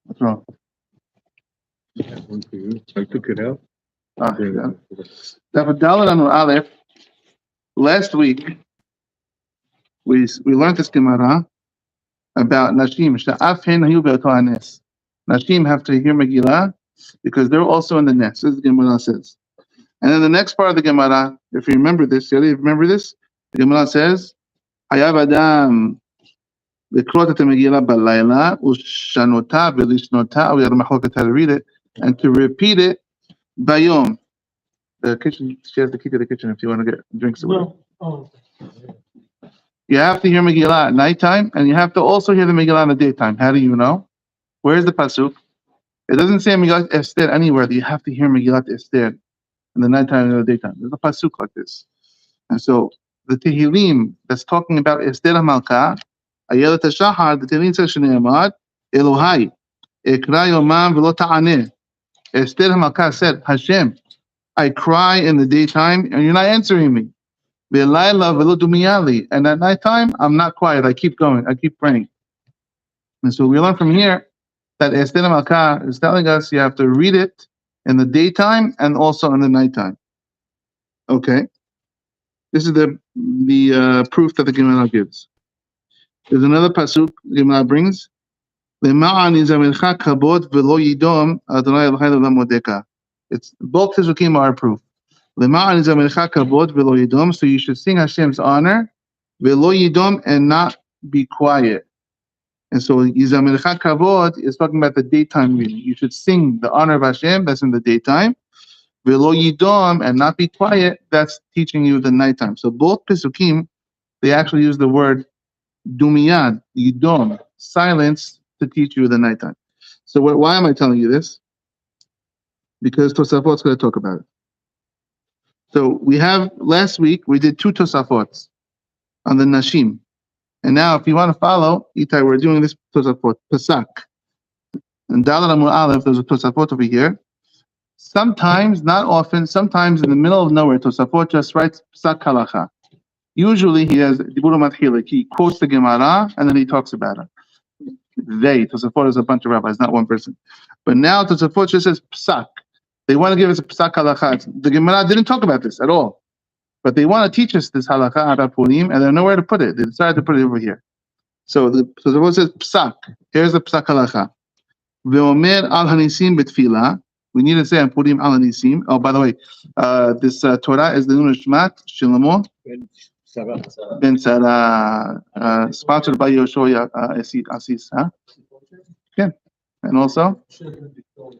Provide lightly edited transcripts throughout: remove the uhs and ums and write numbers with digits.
What's wrong? One for you. I took it out. Last week, we learned this Gemara about Nashim. Nashim have to hear Megillah because they're also in the nest. This is the Gemara says. And then the next part of the Gemara, if you remember this, the Gemara says, Hayav Adam לקרוא את המגילה בלילה, ושנותה ולשנותה, we had a מחלוקת how to read it, and to repeat it bayom. The kitchen, she has the key to the kitchen if you want to get drinks. You have to hear Megillah at nighttime, and you have to also hear the Megillah in the daytime. How do you know? Where's the pasuk? It doesn't say Megillat Esther anywhere that you have to hear Megillat Esther in the nighttime and the daytime. There's a pasuk like this. And so the Tehillim that's talking about Esther HaMalka, Ayelet HaShahar, the Tehillim says Shneimad, Elohai, Ekra Yomam V'lo Ta'aneh. Esther HaMalka said, Hashem, I cry in the daytime and you're not answering me. Ve'layla V'lo Dumiyali. And at nighttime, I'm not quiet. I keep going. I keep praying. And so we learn from here that Esther HaMalka is telling us you have to read it in the daytime and also in the nighttime. Okay. This is the proof that the Gemara gives. There's another pasuk the Gemara brings. It's both pasukim are proof. So you should sing Hashem's honor, and not be quiet. And so Yizamelcha Kavod is talking about the daytime reading. You should sing the honor of Hashem, that's in the daytime. Velo Yidom, and not be quiet, that's teaching you the nighttime. So both Pesukim, they actually use the word Dumiyad, Yidom, silence, to teach you the nighttime. So why am I telling you this? Because Tosafot's going to talk about it. So last week, we did 2 Tosafots on the Nashim. And now, if you want to follow, Itai, we're doing this Tosafot, Pasak. And Dalar Amud Aleph, there's a Tosafot over here. Sometimes, not often, sometimes in the middle of nowhere, Tosafot just writes Pasak Halacha. Usually he has Dibur Matchilik, he quotes the Gemara and then he talks about it. Tosafot is a bunch of rabbis, not one person. But now Tosafot just says Pasak. They want to give us a Pasak Halacha. The Gemara didn't talk about this at all. But they want to teach us this Halacha about purim and they have nowhere to put it. They decided to put it over here. So the Tosafot says Pasak. Here's the Pasak Halacha. Ve'omer al hanisim betfila. We need to say on Purim al hanisim. Oh, by the way, this Torah is the Nun Shmat Shlomo Ben Sarah, sponsored by Yoshoya Asis. Okay. And also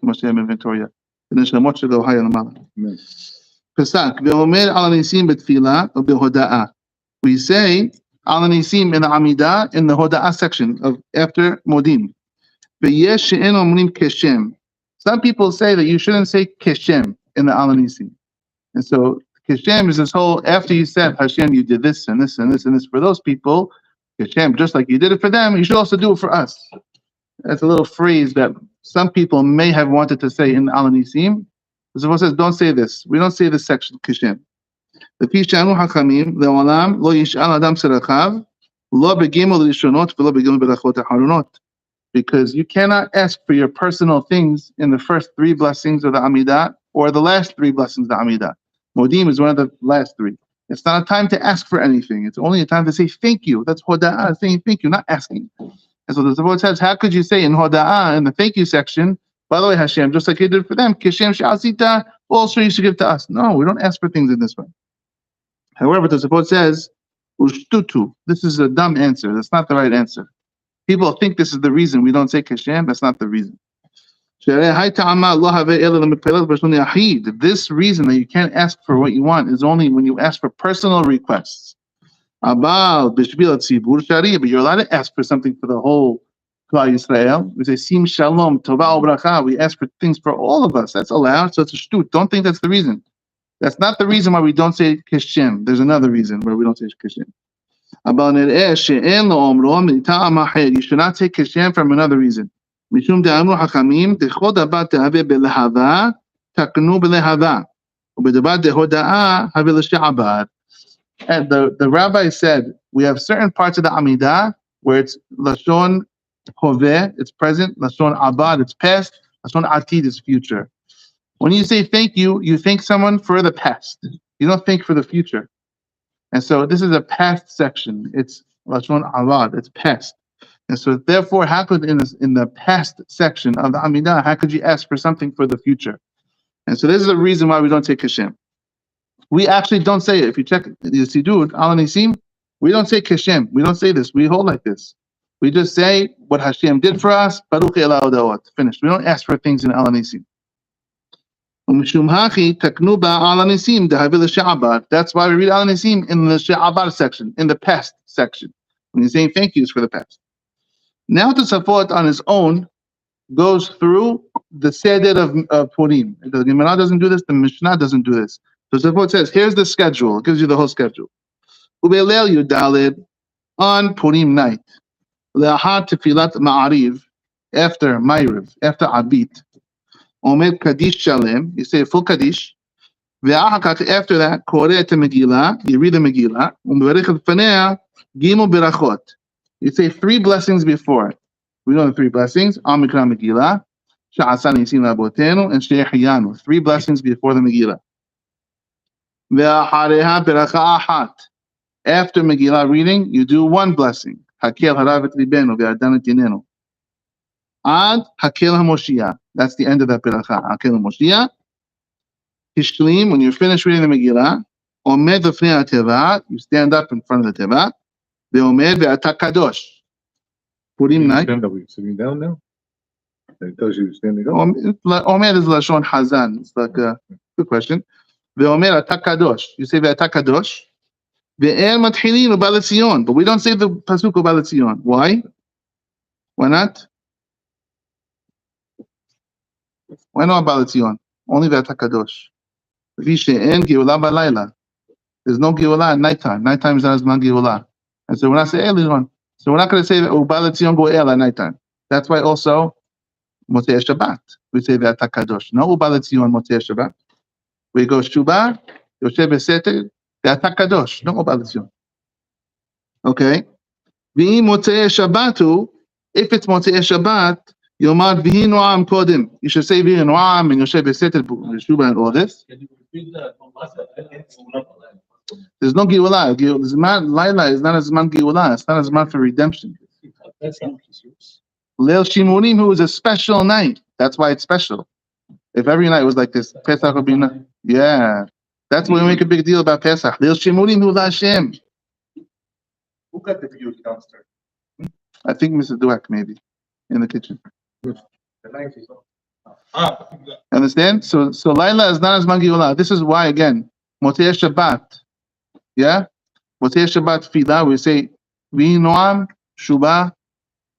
Moshe Ben Victoria. Pesak. Ve'omer al hanisim betfila or behoda'ah. We say al hanisim in the Amidah in the Hoda'ah section of after Modim. Ve'yesh she'en omrim keshem. Some people say that you shouldn't say Keshem in the Al Hanisim. And so Keshem is this whole, after you said, Hashem, you did this and this and this and this for those people, Keshem, just like you did it for them, you should also do it for us. That's a little phrase that some people may have wanted to say in Al Hanisim. The Zohar says, don't say this. We don't say this section, Keshem. The Pishanu Hakamim, Le'olam, Lo Yish'al Adam Serachav, Lo Begimel Rishonot, V'lo Begimel Berachot HaHarunot. Because you cannot ask for your personal things in the first 3 blessings of the Amidah or the last 3 blessings of the Amidah. Modim is one of the last 3. It's not a time to ask for anything. It's only a time to say thank you. That's Hoda'ah, saying thank you, not asking. And so the Zohar says, how could you say in Hoda'ah, in the thank you section, by the way, Hashem, just like you did for them, Kishem Sha'asita, also you should give to us. No, we don't ask for things in this way. However, the Zohar says, Ushtutu, this is a dumb answer. That's not the right answer. People think this is the reason we don't say Keshem. That's not the reason. This reason that you can't ask for what you want is only when you ask for personal requests. But you're allowed to ask for something for the whole Klal Yisrael. We say Sim Shalom, Tova Ubracha. We ask for things for all of us. That's allowed. So it's a shtut. Don't think that's the reason. That's not the reason why we don't say Keshem. There's another reason why we don't say Keshem. You should not take Keshem from another reason. And the rabbi said we have certain parts of the Amidah where it's Lashon Hoveh, it's present. Lashon abad, it's past. Lashon atid is future. When you say thank you, you thank someone for the past. You don't thank for the future. And so this is a past section. It's lashon abad, it's past. And so therefore, how could in the past section of the Amidah, how could you ask for something for the future? And so this is the reason why we don't take Hashem. We actually don't say it. If you check the Siddur, Al Nisim, we don't say Hashem. We don't say this. We hold like this. We just say what Hashem did for us. Baruch Ela Odawat. Finished. We don't ask for things in Al Nisim. That's why we read Al Nisim in the She'abar section, in the past section. When you're saying thank yous for the past. Now to Safot on his own goes through the Seder of Purim. The Gemara doesn't do this. The Mishnah doesn't do this. So Safot says, here's the schedule. It gives you the whole schedule. Ubelel Yudalid on Purim night. Le'ahad tefilat ma'ariv, after Ma'ariv, after Abit. Omed Kaddish Shalem, you say full Kaddish. Ve'ahakach, after that, Koreh te Megillah, you read the Megillah. U'mevarich et fanea, Gimel Berachot. You say 3 blessings before it. We know the 3 blessings. Al Mikra Megillah, Sha'asa Nisim Labotenu, and She'ehiyanu. 3 blessings before the Megillah. Ve'ahareha beracha ahat. After Megillah reading, you do 1 blessing. Hakel haravet libenu ve'adanat yinenu. Ad hakel haMoshiach. That's the end of that beracha. Hakel haMoshiach. Hishlim, when you finish reading the Megillah, omed lefnei ha'teva, you stand up in front of the teva. Ve'omed ve'ata kadosh. Purim night. Stand up, we're sitting down now? It tells you standing up. Omed is lashon hazan. It's like a good question. Ve'omed ata kadosh. You say ve'ata kadosh. Ve'el matchilin u'ba leTzion. But we don't say the pasuk u'ba leTzion. Why? Why not? Why not u'ba leTzion? Only ve'ata kadosh. V'she'en geula b'layla. There's no geula at nighttime. Nighttime is not as man geula. And so we're not saying Elion. So we're not going to say u'ba leTzion go'el at nighttime. That's why also Motzei Shabbat. We say ve'ata kadosh. No u'ba leTzion Motzei Shabbat. We go Shubah, Yoshe Beseter, ve'ata kadosh. No u'ba leTzion. Okay. V'im Motzei Shabbatu, if it's Motzei Shabbat, Yomar v'hi no'am kodim. You should say v'hi no'am and Yoshe Beseter, Shubah and all this. There's no Geulah. Laila is not as man Geulah. It's not as man for redemption. Leil Shimurim, who is a special night. That's why it's special. If every night was like this, Pesach would be not. Yeah. That's why we make a big deal about Pesach. Leil Shimurim, who is Hashem. Who got the view downstairs? I think Mr. Dweck, maybe, in the kitchen. The 90s. Understand? So Laila is not as man Geulah. This is why, again, Motzei Shabbat. Yeah? Motzei Shabbat Filah, we say, V'hi Noam, Shubah,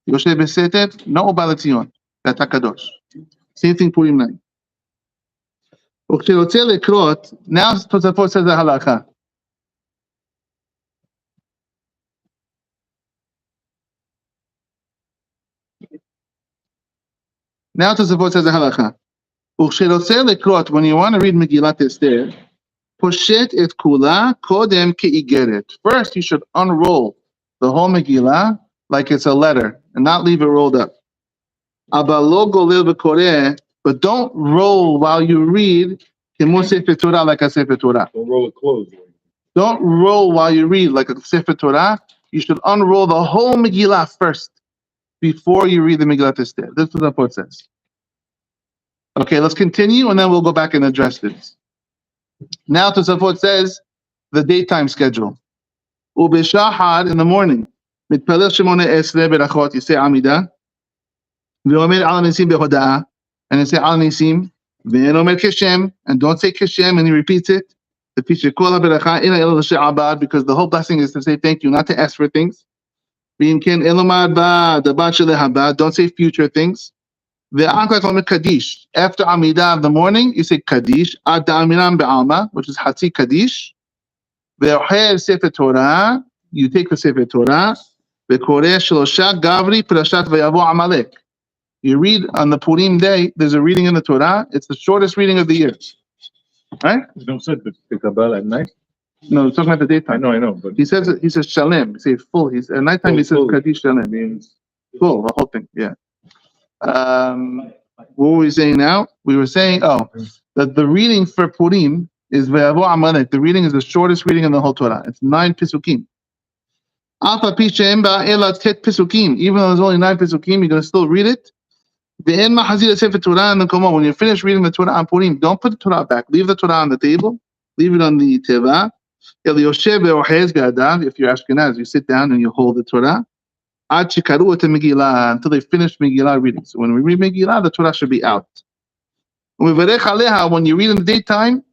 Yoshe Beseter, no u'ba leTzion, ve'ata kadosh. Same thing Purim night. וכשרוצה לקרות, now Tosafot says the halakha. Now Tosafot says the halakha. וכשרוצה לקרות, when you want to read Megillat Esther, poshet et kula kodem ke'igeret. First, you should unroll the whole Megillah like it's a letter and not leave it rolled up. Aber lo golil v'koreh, but don't roll while you read kemo Sefer Torah like a Sefer Torah. Don't roll it closed. Don't roll while you read like a Sefer Torah. You should unroll the whole Megillah first before you read the Megillat Esther. This is what the Port says. Okay, let's continue and then we'll go back and address this. Now Tosafot says the daytime schedule. Ubeshahar in the morning. Mitpalel Shemone Esre Berachot, you say Amidah. Ve'omer Al Nisim Behoda'ah, and you say Al Nisim. Ve'omer Keshem, and don't say Keshem, and he repeats it. The Pisha Kol HaBeracha Ila El She'abad, because the whole blessing is to say thank you, not to ask for things. Ve'im Ken Elomar Ba, the Ba Sheleh Habad, don't say future things. Ve'anklat Omer Kaddish, after Amidah of the morning, you say Kaddish. Ad Da'amiram Be'alma, which is Hatzi Kaddish. Ve'oher Sefer Torah, you take the Sefer Torah. Ve'koreh Shlosha Gavri Parashat Vayavo Amalek. You read on the Purim day, there's a reading in the Torah. It's the shortest reading of the year. Right? You don't say the Kabbalah at night? No, it's talking about the daytime. I know, but He says Shalem. He says full. At nighttime he says Full. Kaddish Shalem. means Full, the whole thing, yeah. What were we saying now? We were saying, that the reading for Purim is Ve'avo Amalek. The reading is the shortest reading in the whole Torah. It's 9 Pisukim. Alpha Pishem Ba'ela Tet Pisukim. Even though there's only 9 Pisukim, you're going to still read it. Ve'en Mahazir Sefer Torah and the Komah. When you finish reading the Torah on Purim, don't put the Torah back. Leave the Torah on the table. Leave it on the Teva. El Yoshev Ve'ohez Be'adav. If you're Ashkenaz, you sit down and you hold the Torah. Ad Shikaru Et Megillah, until they finish Megillah reading. So when we read Megillah, the Torah should be out. When you read in the daytime,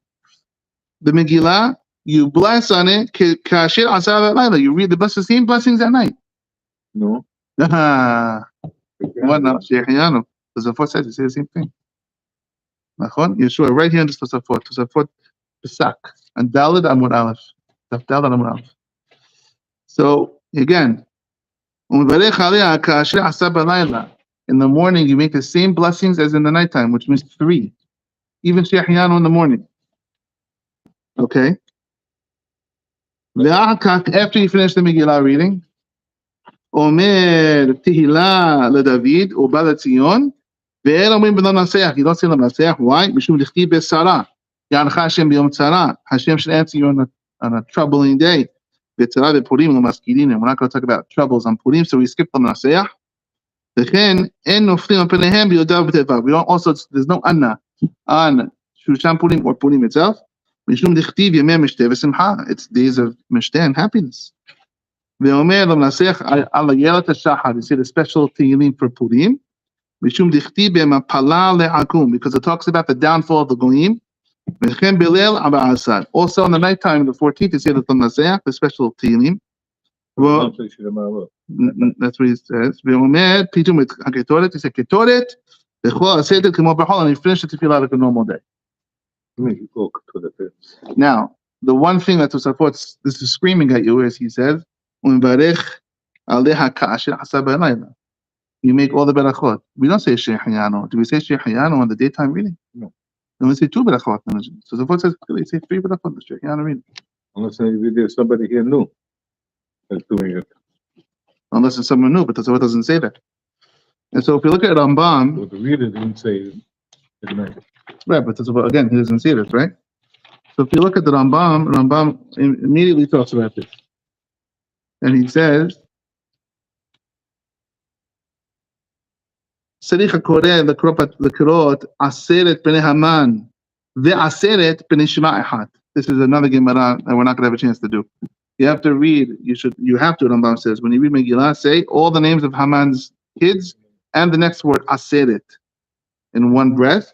the Megillah, you bless on it. You read the same blessings at night. No. What now? Sheikh Tosafot says you say the same thing. Yeshua, right here in this Tosafot Pesak, and Daled Amud Aleph. Daled Amud Aleph. So again, in the morning, you make the same blessings as in the nighttime, which means 3. Even Shechianu in the morning. Okay? After you finish the Megillah reading, Omer Tehillah LeDavid Uba LeTzion Ve'er Omrim B'no Naseach. You don't say Naseach. Why? Mishum Dichtiv B'Sara Yancha Hashem B'Yom Tzara. Hashem should answer you on a troubling day. V'Tzara V'Purim L'Maskilin. We're not going to talk about troubles on Purim, so we skip the Naseach. V'chen En Noflim Apenehem B'Yodav B'Tevav. We don't also, there's no Anna on Shushan Purim or Purim itself. Mishum Dichtiv Yemei Mishteh V'Simcha. It's days of Mishteh and happiness. Ve'omer L'Naseach Al Yelat HaShachar. You say the special Tehillim for Purim. Mishum Dichtiv B'Mapala Le'akum. Because it talks about the downfall of the Goyim. V'chen Bilel Aba Asad. Also on the nighttime, the 14th, you say the Naseach, the special Tehillim. Well, that's what he says. Ve'omer Pitum Et HaKetoret. He said Ketoret. V'chol HaSeder K'mo B'chol. And he finished the tefillah like a normal day. Now, the one thing that Tosafot, this is screaming at you, is he says, you make all the berachot. We don't say Shehayano. Do we say Shehayano on the daytime reading? No. Then we say 2 berachot. Tosafot says, they say 3 berachot, the Shehayano reading. Unless there's somebody here new that's doing it. Unless it's someone new, but Tosafot doesn't say that. And so if you look at Rambam, Well, the reader didn't say it night. right, but Tosafot, again, he doesn't say this, right? So if you look at the Rambam immediately talks about this. And he says, Sarich HaKoreh l'Kerot Aseret B'nei Haman Ve'aseret B'nei Shema Echad. This is another Gemara that we're not going to have a chance to do. You have to read, you have to, Rambam says, when you read Megillah, say all the names of Haman's kids and the next word, Aseret, in one breath.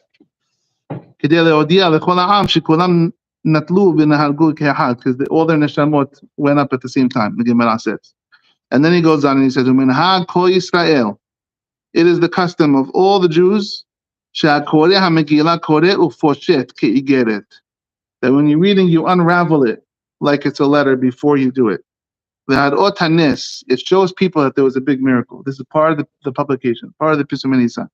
Kedei le'odia l'chol ha'am shekulam natlu v'nahalgu ke'ahad, because all their neshamot went up at the same time, the Gemara says. And then he goes on and he says, U'minhag kol Yisrael. It is the custom of all the Jews, she'akoreh ha'megillah koreh u'foshet ke'igeret. That when you're reading, you unravel it like it's a letter before you do it. V'hadot hanes. It shows people that there was a big miracle. This is part of the publication, part of the Pisum Nisa.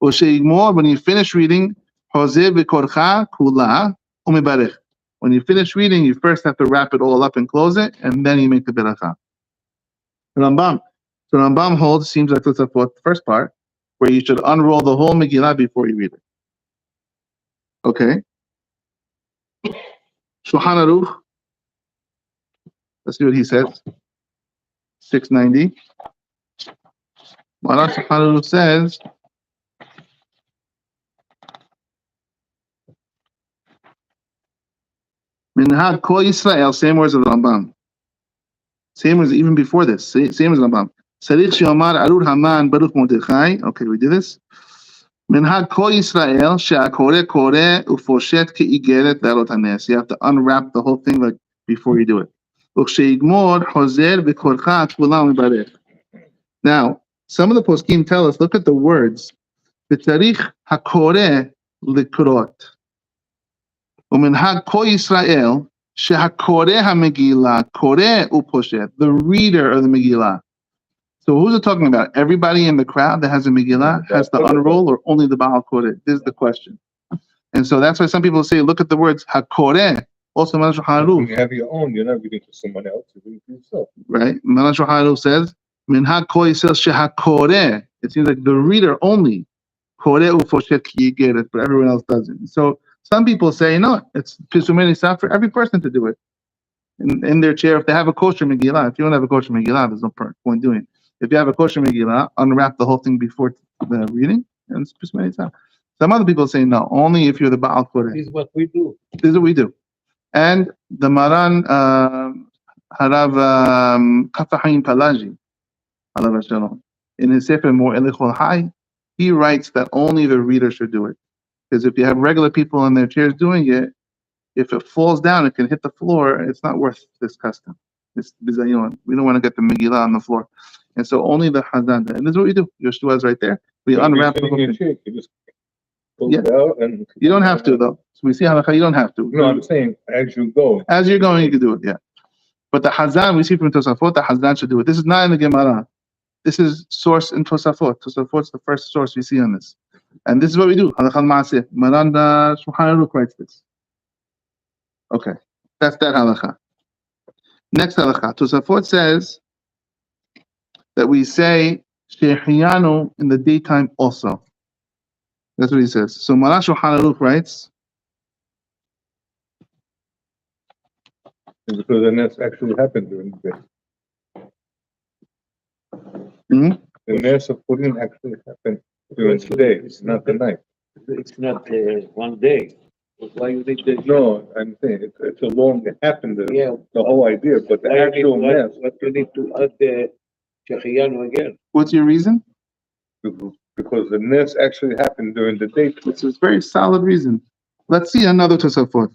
U'she'igmor, when you finish reading, Hoseh v'korcha kula u'mibarech. When you finish reading, you first have to wrap it all up and close it, and then you make the beracha. Rambam. So Rambam holds, seems like it's the first part, where you should unroll the whole Megillah before you read it. Okay. Shulchan Aruch. Let's see what he says. 690. Maran Shulchan Aruch says, Minhag Kol Yisrael, same words of the Rambam. Same words even before this. Same as Rambam. Sarich Sheomar Arur Haman Baruch Mordechai. Okay, we did this. Minhag Kol Yisrael she'akoreh koreh ufoshet ke'igeret le'arot hanes. You have to unwrap the whole thing like before you do it. U'kshe'igmor hozer v'korcha kulam mibarech. Now, some of the poskim tell us, look at the words. V'tarich hakoreh likrot. U'minhag Kol Yisrael she'hakoreh ha'megillah koreh uposhet. The reader of the Megillah. So who's it talking about? Everybody in the crowd that has a Megillah has to unroll, or only the Baal Koreh? This is the question. And so that's why some people say, look at the words HaKoreh. Also, Maran Shulchan Aruch. When you have your own, you're not reading for someone else, you're reading for yourself. Right? Maran Shulchan Aruch says, Minhag Kol Yisrael shehakoreh. It seems like the reader only. Koreh ufoshet ki yigeret, but everyone else doesn't. So some people say, no, it's Pisumei Nisa for every person to do it. In their chair, if they have a kosher Megillah. If you don't have a kosher Megillah, there's no point doing it. If you have a kosher Megillah, unwrap the whole thing before the reading, and it's Pisumei Nisa. Some other people say, no, only if you're the Baal Koreh. This is what we do. This is what we do. And the Maran Harav Kafahim Palaji, Alav Shalom, in his Sefer Mor Elichol Hai, he writes that only the reader should do it. Because if you have regular people in their chairs doing it, if it falls down, it can hit the floor, it's not worth this custom. It's bizayon. We don't want to get the Megillah on the floor. And so only the Hazan. And this is what we do. Yeshua is right there. We unwrap the whole thing. You just pull Yeah. it out and You don't have to, though. So we see halakha, you don't have to. No, I'm saying as you go. As you're going, you can do it, yeah. But the Hazan, we see from Tosafot, the Hazan should do it. This is not in the Gemara. This is source in Tosafot. Tosafot's the first source we see on this. And this is what we do. Halakha Ma'aseh. Maran Shulchan Aruch writes this. Okay. That's that halakha. Next halakha. Tosafot says that we say Shehiyanu in the daytime also. That's what he says. So Maran Shulchan Aruch writes, Because then that's actually happened during the day. mhm. The nurse of purim actually happened during the day, not the night. It's not one day. But why you need the No, I'm saying it's a long, it happened, Yeah. the whole idea, but the Why you actual need, mass, what you need to add the Shehiyanu again? What's your reason? because the nurse actually happened during the day. It's a very solid reason. Let's see another Tosafot.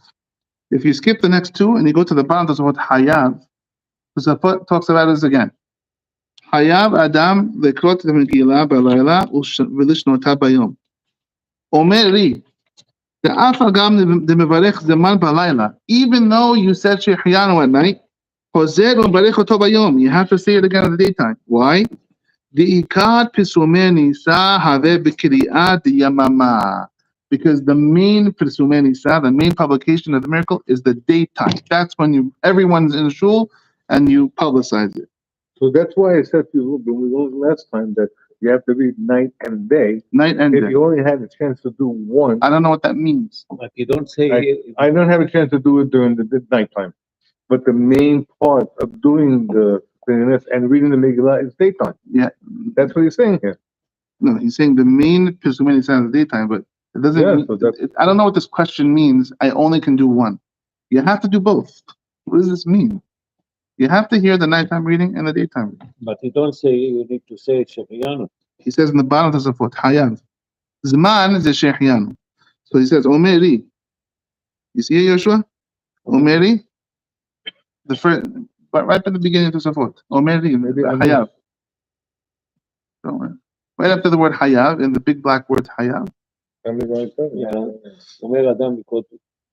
If you skip the next two and you go to the bottom Tosafot Hayav, Tosafot talks about this again. Hayav Adam lekrot Megillah b'layla v'lishnota bayom. Omer li, de'afa gam demevarech zeman b'layla. Even though you said Shehiyanu at night, Hozer u'mevarech oto bayom. You have to say it again in the daytime. Why? Because the main Pesumei Nisa, the main publication of the miracle is the daytime. That's when everyone's in the shul and you publicize it. So that's why I said to you, when we learned last time, that you have to read night and day. Night and If day. you only had a chance to do one, I don't know what that means. But you don't say I don't have a chance to do it during the nighttime. But the main part of doing the thing and reading the Megillah is daytime. Yeah. That's what he's saying here. No, he's saying the main Pesumei Nisa is the daytime, but it doesn't Yeah, mean, so that's- I don't know what this question means. I only can do one. You have to do both. What does this mean? You have to hear the nighttime reading and the daytime reading. but you don't say you need to say Shehiyanu. He says in the bottom of the Tosafot, Hayav. Zman is a Shehiyanu. So he says, Omeri. You see it, Yoshua? Omeri? The first, but right at the beginning of the Tosafot. Omeri, maybe Hayav. So, right after the word Hayav, in the big black word Hayav. Tell me what I said. Yeah. אומר אדם לקרוא,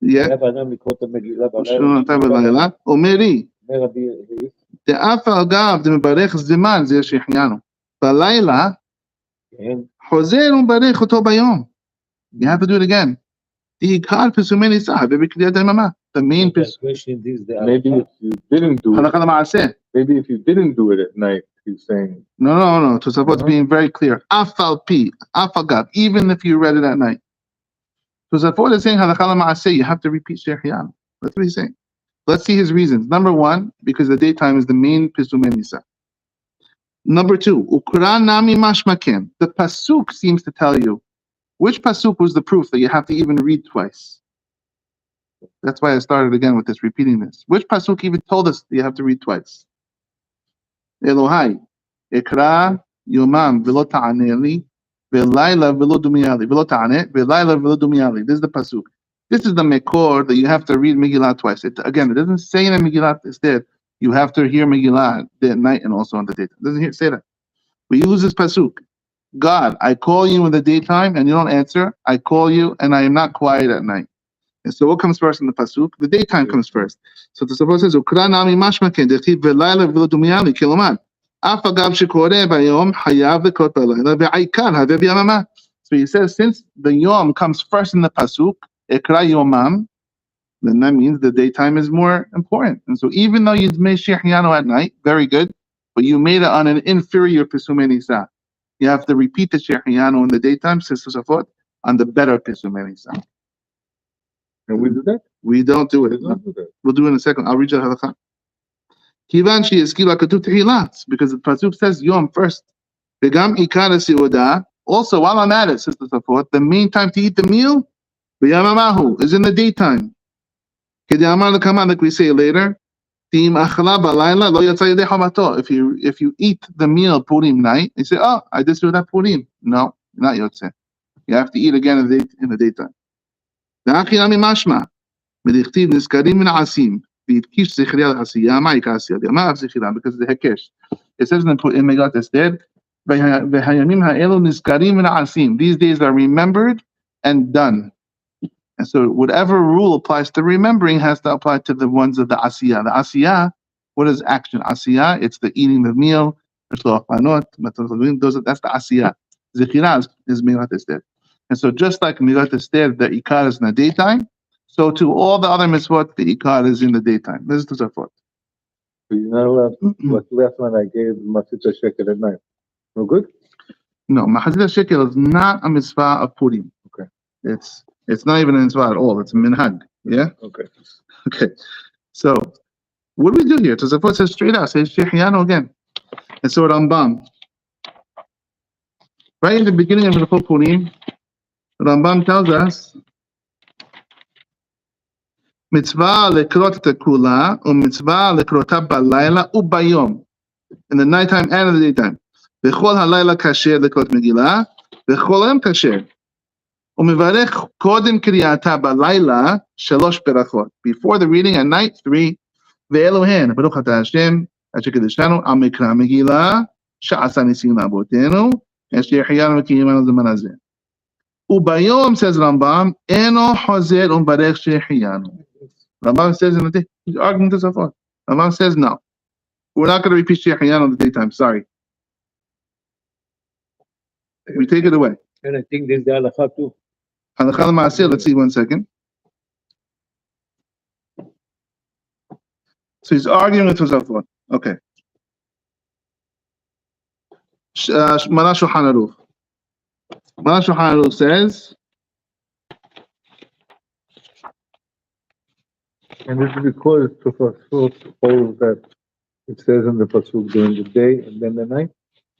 Yeah. חייב אדם לקרוא את המגילה שנותיו בלילה. אומרי, אומר רבי, דאף אגב דמברך זמן זה שהחיינו. בלילה כן, חוזר ומברך אותו ביום. You have to do it again. בעיקר פרסומי ניסה ובקריאת היממה. The main the question is the Maybe if you didn't do it, הלכה למעשה. maybe if you didn't do it at night, he's saying, No. Tosafot's being very clear. Af al pi, af agav, even if you read it at night. Tosafot is saying halacha l'maaseh, you have to repeat Shehiyanu. That's what he's saying. Let's see his reasons. Number one, because the daytime is the main Pesumei Nisa. Number two, ukra nami mashmaken. The pasuk seems to tell you. Which pasuk was the proof that you have to even read twice? That's why I started again with this, repeating this. Which pasuk even told us that you have to read twice? Elohai, Ekra Yomam velo ta'ane li, velayla velo dumiyali, velo ta'ane, velayla velo dumiyali. This is the pasuk. This is the mekor that you have to read Megillah twice. It doesn't say in the Megillah instead. You have to hear Megillah at night and also on the daytime. It doesn't say that. We use this pasuk. God, I call you in the daytime and you don't answer. I call you and I am not quiet at night. And so what comes first in the pasuk? The daytime comes first. So the Tosafot says, "Ukra nami mashmaken dechtiv velayla velo dumiyali kilomar." Af agav shekoreh bayom hayav lekrot balayla ve'aikar havev yamama. So he says, since the yom comes first in the pasuk, ekra yomam, then that means the daytime is more important. And so even though you may Shehiyanu at night, very good, but you made it on an inferior Pesumei Nisa. You have to repeat the Shehiyanu in the daytime, says Tosafot, on the better Pesumei Nisa. And we do that? We don't do We it. don't do that. We'll do it in a second. I'll read you the halakha. Kivan she'ezkila katuv tehillah, because the pasuk says Yom first. Begam ikar seudah. Also, while I'm at it, says Tosafot, the main time to eat the meal, b'yamamahu, is in the daytime. Kedamar l'kama, like we say later. If you eat the meal Purim night, you say, oh, I just do that Purim. No, not Yotze. You have to eat again in the daytime. Because of the Hekesh. It says in Megat Esther, these days are remembered and done. And so whatever rule applies to remembering has to apply to the ones of the Asiyah. The Asiyah, what is action? Asiyah, it's the eating the meal. That's the Asiyah. Zechirah is Milat Esther. And so just like Milat Esther, the Ikar is in the daytime, so to all the other mitzvot, the Ikar is in the daytime. This is Tosafot. But you're not allowed, like last night I gave Masita Shekel at night. No good? No, Mahazit Shekel is not a mitzvah of Purim. Okay. It's not even a mitzvah at all. It's a minhag. Yeah? Okay. Okay. So, what do we do here? Tosafot says straight out, says Shehiyanu again. And so Rambam, right in the beginning of the Purim, Rambam tells us, mitzvah lekrot tekula, mitzvah lekrota balayla ubayom, in the nighttime and in the daytime. Bechol halayla kasher lekrot megillah, bechol yom kasher. Umivarech kodem kriyata balayla shalosh berachot. Before the reading at night, 3. Ve'elohen, Baruch atah Hashem, asher kedeshanu, al mikra megillah, sha'asa nisim la'avotenu, asher hiyanu v'kiyimanu zaman hazeh. Ubayom, says Rambam, eno hozer umbarech shehiyanu. Rambam says in the day, he's arguing to Tosafot. Rambam says no. We're not going to repeat shehiyanu in the daytime, sorry. We take it away. And I think there's the halakha too. Halakha l'maaseh, let's see 1 second. So he's arguing with Tosafot. Okay. Mara Shulchan Aruch. Mara Shulchan Aruch says, And this is because Tosafot holds that it says in the pasuk during the day and then the night.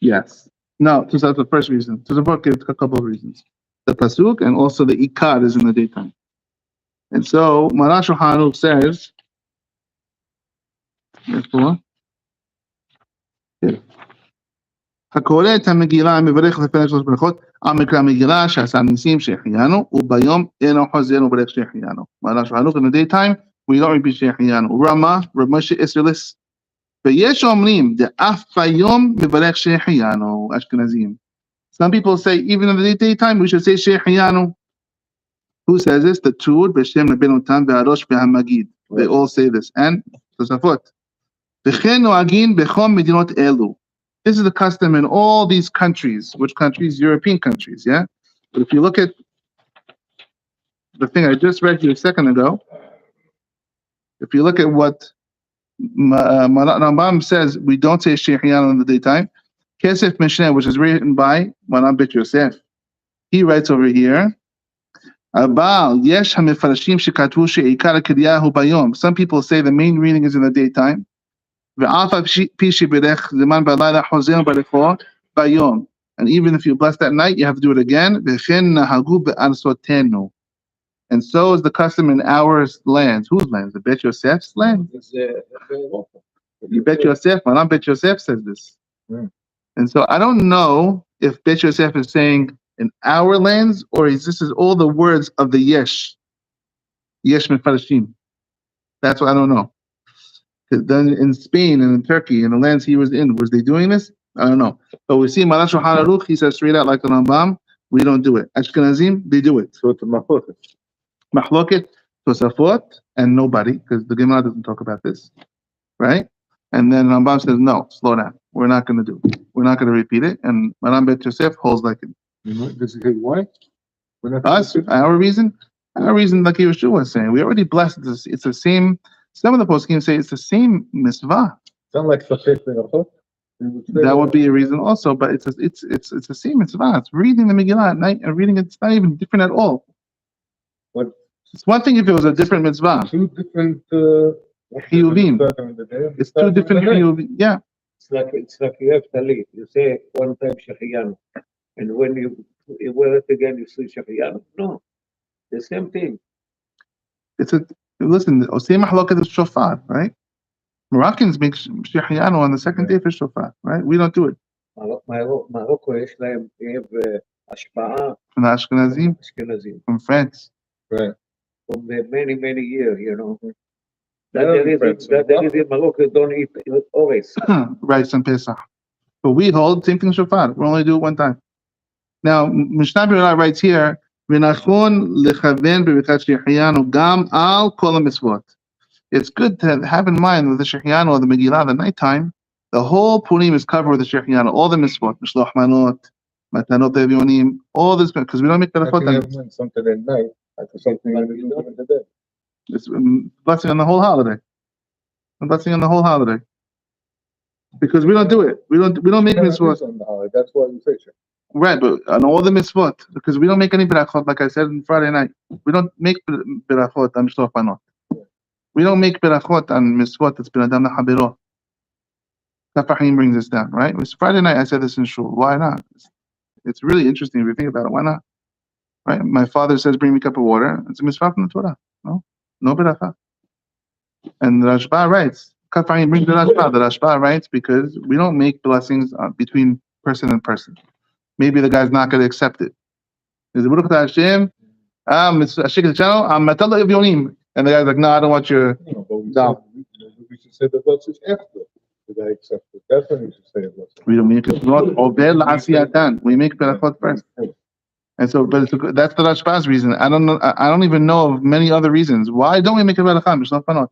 yes. No, so that's the first reason. Tosafot gives a couple of reasons. The pasuk and also the ikar is in the daytime. And so Mara Shulchan Aruch says, הקורא את המגילה מברך לפני 3 ברכות, המקרא מגילה שעשה ניסים שהחיינו, וביום אינו חוזר וברך שהחיינו. Mara Shulchan Aruch, in the daytime, we don't repeat שהחיינו. Rama, Rav Moshe Isserlis, ויש אומרים, דאף ביום מברך שהחיינו, Ashkenazim. Some people say, even in the daytime, we should say שהחיינו. Who says this? The Tud, B'Shem Rabbeinu Tam, V'Arosh V'Hamagid. They all say this. And Tosafot. V'chen noagin b'chom medinot elu. This is the custom in all these countries. Which countries? European countries, yeah? But if you look at the thing I just read you a second ago, if you look at what Rambam says, we don't say Shehiyanu in the daytime. Kesef Mishneh, which is written by Maran Bet Yosef, he writes over here, Abal, yesh hamefarashim shekatvu she'ikar kriyahu bayom. Some people say the main reading is in the daytime. Ve'afa pi sheberech zeman b'alayla hozer b'recho bayom. And even if you bless that night, you have to do it again. V'chen nahagu be'arsotenu. And so is the custom in our lands. Whose lands? The Bet Yosef's land? You Bet Yosef, Maran Bet Yosef says this. And so I don't know if Bet Yosef is saying in our lands, or this is all the words of the Yesh Mefarashim. That's what I don't know. Then in Spain and in Turkey and the lands he was in, was they doing this? I don't know. But we see Mara Shulchan Aruch, he says straight out like the Rambam, we don't do it. Ashkenazim, they do it. So it's a machloket. Mahloket, Tosafot, and nobody, because the Gemara doesn't talk about this, right? And then Rambam says, no, slow down. We're not going to do it. We're not going to repeat it. And Maran Bet Yosef holds like it. Does it say why? Us, our reason, like Yeshua was saying, we already blessed this. It's the same. Some of the poskim say it's the same mitzvah. Sound like Safek Berachot? That would be a reason also, but it's the same mitzvah. It's reading the Megillah at night and reading it. It's not even different at all. What? It's one thing if it was a different mitzvah. Two different Chiyuvim. It's two different chiyuvim. Yeah. It's like you have talit. You say one time Shahiyanu, and when you wear it again, you say Shahiyanu. No, the same thing. Listen. Osei mahloket is shofar, right? Moroccans make Shehiyanu on the second day for shofar, right? We don't do it. Morocco יש להם השפעה From the Ashkenazim, אשכנזים. from France. Right. From the many years, you know. That there is in Morocco don't eat always. Right, on Pesach. But we hold same thing shofar. We only do it one time. Now, Mishnah Berurah writes here, "V'nachon lechaven b'rikat Shehiyanu gam al kol mitzvot." It's good to have in mind with the Shehiyanu or the Megillah, the nighttime, the whole purim is covered with the Shehiyanu, all the mitzvot, mishloach manot, matanot evyonim, all this, because we don't make berachot. Something at night, after something you're going to do during the day. It's blessing on the whole holiday. A blessing on the whole holiday. Because we don't do it. We don't make mitzvot. That's why you say so. Right, but on all the mitzvot, because we don't make any berachot, like I said on Friday night. We don't make berachot on mishloach manot. We don't make berachot on mitzvot that's ben adam l'chabero. Tafahim brings this down, right? It was Friday night. I said this in shul. Why not? It's really interesting if you think about it. Why not? Right? My father says, "Bring me a cup of water." It's a mitzvah from the Torah. No berachah. And the Rashba writes, Tafahim brings the Rashba. The Rashba writes because we don't make blessings between person and person. Maybe the guy's not going to accept it. There's a Baruch Hashem. I'm matala evyonim. And the guy's like, "No, I don't want your down." We should say the blessings after the guy accepts it. That's when you should say the blessings. We don't make it. We make berachot first. And so, but that's the Rashba's reason. I don't know. I don't even know of many other reasons. Why don't we make a berachah? Mishloach manot.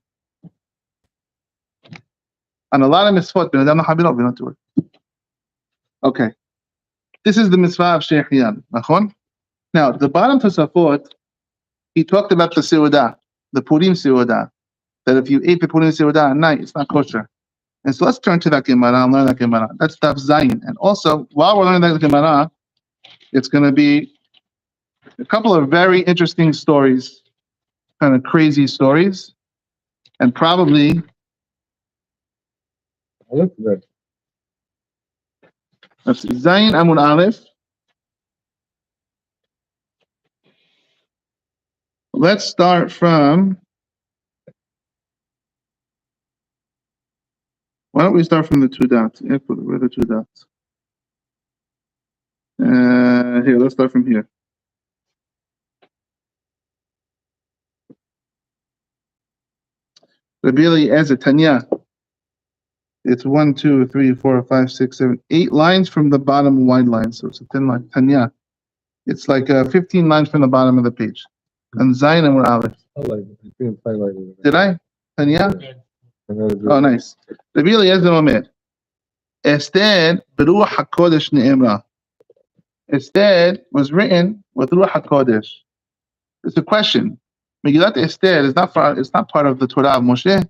On a lot of mitzvot, we don't do it. Okay. This is the mitzvah of Shechiyan. Now, the bottom Tosafot, he talked about the seudah, the purim seudah, that if you ate the purim seudah at night, it's not kosher. And so let's turn to that Gemara and learn that Gemara. That's Daf Zayin. And also, while we're learning that Gemara, it's going to be a couple of very interesting stories, kind of crazy stories, and probably that's Zayin Amun Aleph. Let's start from. Why don't we start from the two dots? Where are the two dots? Here, let's start from here. Rabbi Eliezer Tanya. It's 1, 2, 3, 4, 5, 6, 7, 8 lines from the bottom wide line. So it's a thin line. Tanya. It's like 15 lines from the bottom of the page. And Zayin and Aleph. Did I? Tanya? Oh, nice. Rabbi Eliezer Omer. Esther beruach hakodesh ne'emra. Esther was written with ruach hakodesh. It's a question. Megillat Esther is not part of the Torah of Moshe.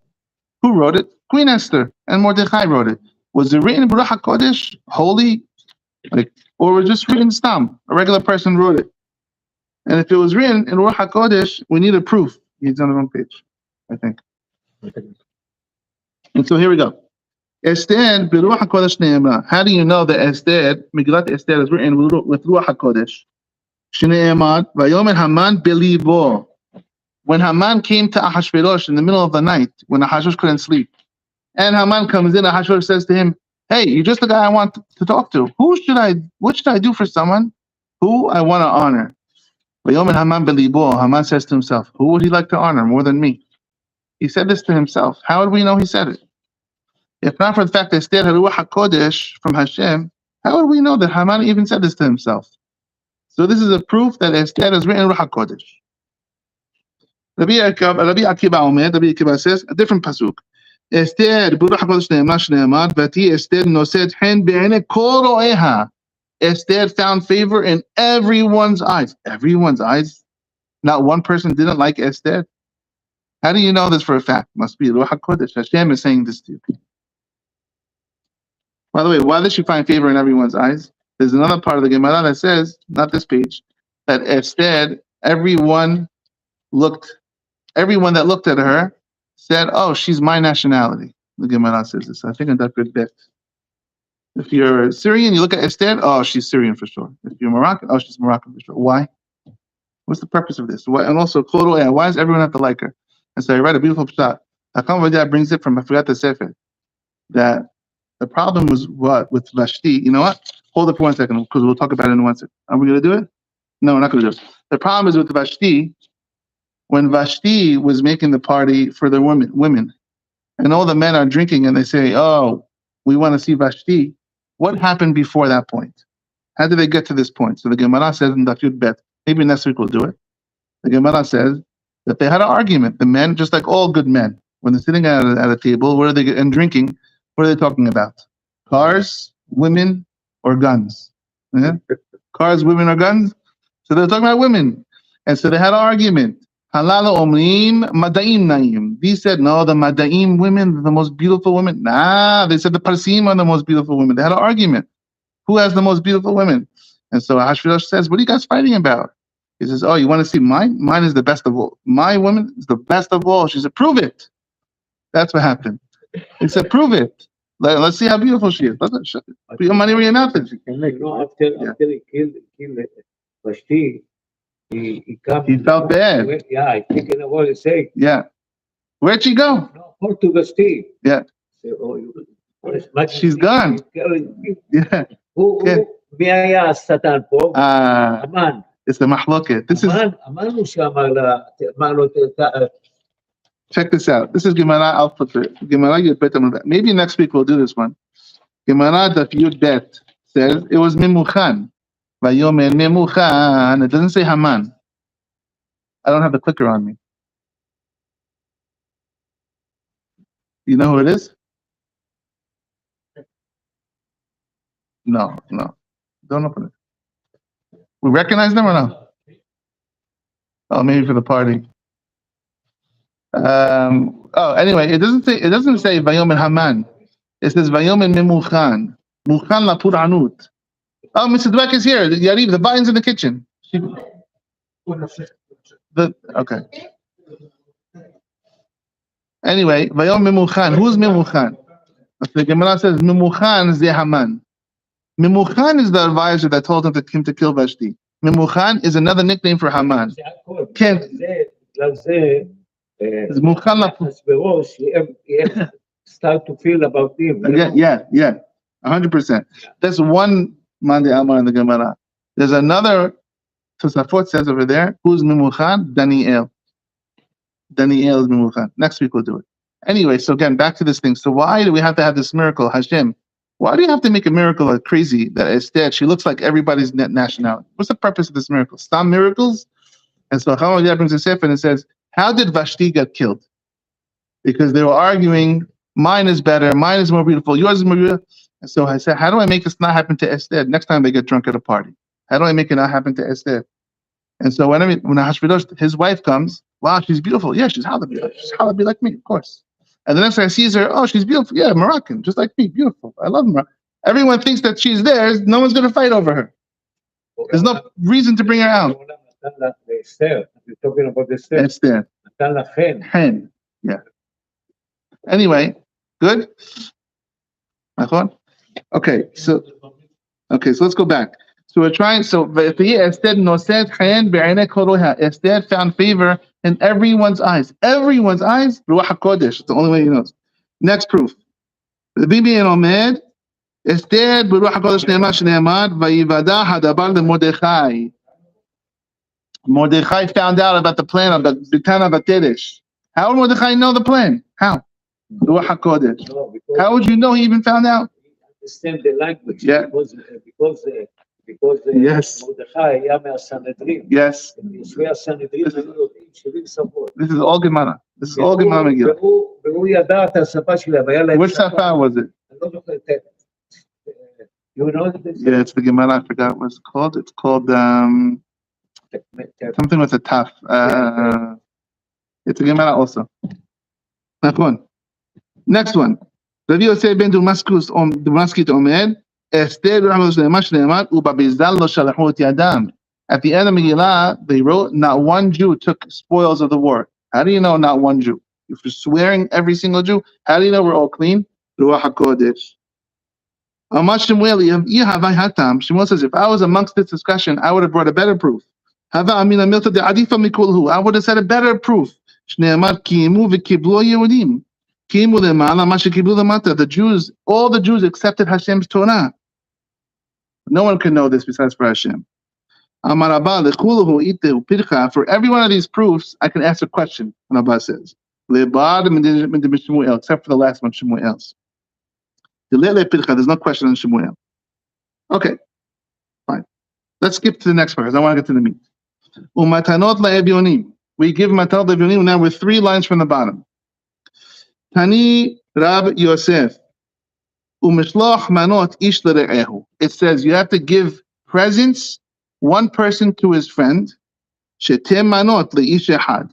Who wrote it? Queen Esther and Mordechai wrote it. Was it written in Ruach HaKodesh, holy, or was it just written stam? A regular person wrote it. And if it was written in Ruach HaKodesh, we need a proof. It's on the wrong page, I think. And so here we go. Esther Ruach HaKodesh ne'emra. How do you know that Esther, Megillat Esther, is written with Ruach HaKodesh? Shne'emad vayomer Haman belivo. When Haman came to Ahashverosh in the middle of the night, when Ahashverosh couldn't sleep, and Haman comes in, Ahashverosh says to him, "Hey, you're just the guy I want to talk to. What should I do for someone who I want to honor?" Haman says to himself, "Who would he like to honor more than me?" He said this to himself. How would we know he said it? If not for the fact that Esther had Ruach HaKodesh from Hashem, how would we know that Haman even said this to himself? So this is a proof that Esther is written in Ruach HaKodesh. Rabbi Akiva says a different pasuk. Esther beruach hakodesh ne'emar v'ti Esther noset hen be'enei kol ro'eha. Esther found favor in everyone's eyes. Everyone's eyes. Not one person didn't like Esther. How do you know this for a fact? Must be Ruach HaKodesh. Hashem is saying this to you. By the way, why did she find favor in everyone's eyes? There's another part of the Gemara that says, not this page, that instead everyone that looked at her said, "Oh, she's my nationality." The Gemara says this. I think in that good bet. If you're Syrian, you look at Esther, oh, she's Syrian for sure. If you're Moroccan, oh, she's Moroccan for sure. Why? What's the purpose of this? Why? And also, why does everyone have to like her? And so I read a beautiful pshat. Hakam Vadia brings it from, I forgot the sefer, that the problem was what? With Vashti. You know what? Hold it for 1 second, because we'll talk about it in 1 second. Are we going to do it? No, we're not going to do it. The problem is with Vashti, when Vashti was making the party for the women, and all the men are drinking and they say, "Oh, we want to see Vashti." What happened before that point? How did they get to this point? So the Gemara says in the Yud Bet, maybe next week we'll do it. The Gemara says that they had an argument. The men, just like all good men, when they're sitting at a table, what are they and drinking? What are they talking about? Cars, women, or guns? Yeah? Cars, women, or guns? So they're talking about women. And so they had an argument. Halala omrim madaim naim. These said, no, the madaim women, the most beautiful women. Nah, they said the parsim are the most beautiful women. They had an argument. Who has the most beautiful women? And so Hashvirosh says, what are you guys fighting about? He says, oh, you want to see mine? Mine is the best of all. My woman is the best of all. She said, prove it. That's what happened. He said, prove it. Let's see how beautiful she is. Put your money where your mouth is. After he killed Vashti, he felt bad. Yeah, I think in a way to say. Yeah. Where'd she go? No, to Vashti. Yeah. She's gone. Yeah. מי היה השטן פה? המן. It's the mahloket. This is. המן הוא שאמר לו, Check this out. This is Gemara Alpha. Gemara Yud Bet. Maybe next week we'll do this one. Gemara Daf Yud Bet says it was Mimuchan. Vayomer Mimuchan. It doesn't say Haman. I don't have the clicker on me. You know who it is? No. Don't open it. We recognize them or no? Oh, maybe for the party. Anyway, it doesn't say Vayomer Haman. It says Vayomer Mimuchan. Muchan la Puranut. Oh, Mr. Dweck is here. Yariv, the vine's in the kitchen. Okay. Anyway, Vayomer Mimuchan. Who's Mimuchan? The Gemara says Mimuchan ze Haman. Mimuchan is the advisor that told him to kill Vashti. Mimuchan is another nickname for Haman. Start to feel about him. Yeah, 100%. That's one Mandi Amar in the Gemara. There's another Tosafot says over there, who's Mimuchan? Daniel. Daniel is Mimuchan. Next week we'll do it. Anyway, so again, back to this thing. So why do we have to have this miracle, Hashem? Why do you have to make a miracle like crazy that instead she looks like everybody's nationality? What's the purpose of this miracle? Some miracles? And so Chama brings a sefer and it says, how did Vashti get killed? Because they were arguing, mine is better, mine is more beautiful, yours is more beautiful. And so I said, how do I make this not happen to Esther next time they get drunk at a party? How do I make it not happen to Esther? And so when Hashvirosh, his wife comes, wow, she's beautiful. Yeah, she's Halabi. She's Halabi like me, of course. And the next time I see her, oh, she's beautiful. Yeah, Moroccan, just like me, beautiful. I love Moroccan. Everyone thinks that she's theirs. No one's going to fight over her. There's no reason to bring her out. Esther. You're talking about Esther. Esther. Hen. Yeah. Anyway, good? Okay, so let's go back. So we're trying, Esther found favor in everyone's eyes. Everyone's eyes, Ruach HaKodesh. It's the only way he knows. Next proof. The Bibi and Omed, Esther, Ruach HaKodesh Ne'emar, Vayivada Hadabar leMordechai. Mordechai found out about the plan of the Bitana Vateresh. How would Mordechai know the plan? How? Ruach HaKodesh. How would you know he even found out? Understand the language. Yeah. Because yes. Mordechai היה מהסנהדרין. Yes. יושבי הסנהדרין היו יודעים 70 שפות. This is all Gemara. This is all Gemara Megillah. והוא ידע את השפה שלהם. Which שפה was it? אני לא זוכר את זה. You know this? Yeah, it's the Gemara. I forgot what it's called. It's called something with a taf. It's a Gemara also. Next one. Rabbi Yosef ben Damascus omer, Esther nehemar ubabizal lo shalachut yadam. At the end of Megillah, they wrote, not one Jew took spoils of the war. How do you know not one Jew? If you're swearing every single Jew, how do you know we're all clean? Ruach HaKodesh. Shmuel says, if I was amongst this discussion, I would have brought a better proof. I would have said a better proof. The Jews, all the Jews accepted Hashem's Torah. No one can know this besides for Hashem. For every one of these proofs, I can ask a question, Rabba says. Except for the last one, Shemuel's. There's no question on Shemuel. Okay, fine. Let's skip to the next part because I want to get to the meat. We give matanot le'evyonim. Now we're 3 lines from the bottom. Tani Rab Yosef. Umishloch manot ish l're'ehu. It says you have to give presents, one person to his friend. Shetem manot le'ish echad.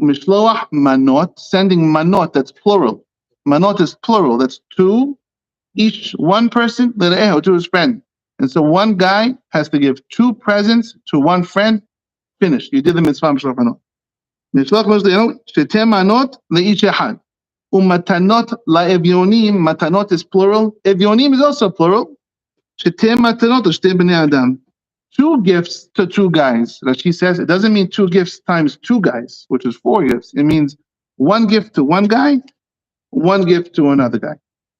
Umishloach manot, sending manot, that's plural. Manot is plural, that's 2. Each one person l're'ehu, to his friend. And so one guy has to give 2 presents to one friend. Finished. You did the mitzvah mishloach manot. Mishloach manot shetem manot le'ish echad. Umatanot la'evyonim, matanot is plural. Evyonim is also plural. Shetem matanot l'shtei bnei adam. 2 gifts to 2 guys. Rashi says it doesn't mean 2 gifts times 2 guys, which is 4 gifts. It means 1 gift to one guy, 1 gift to another guy.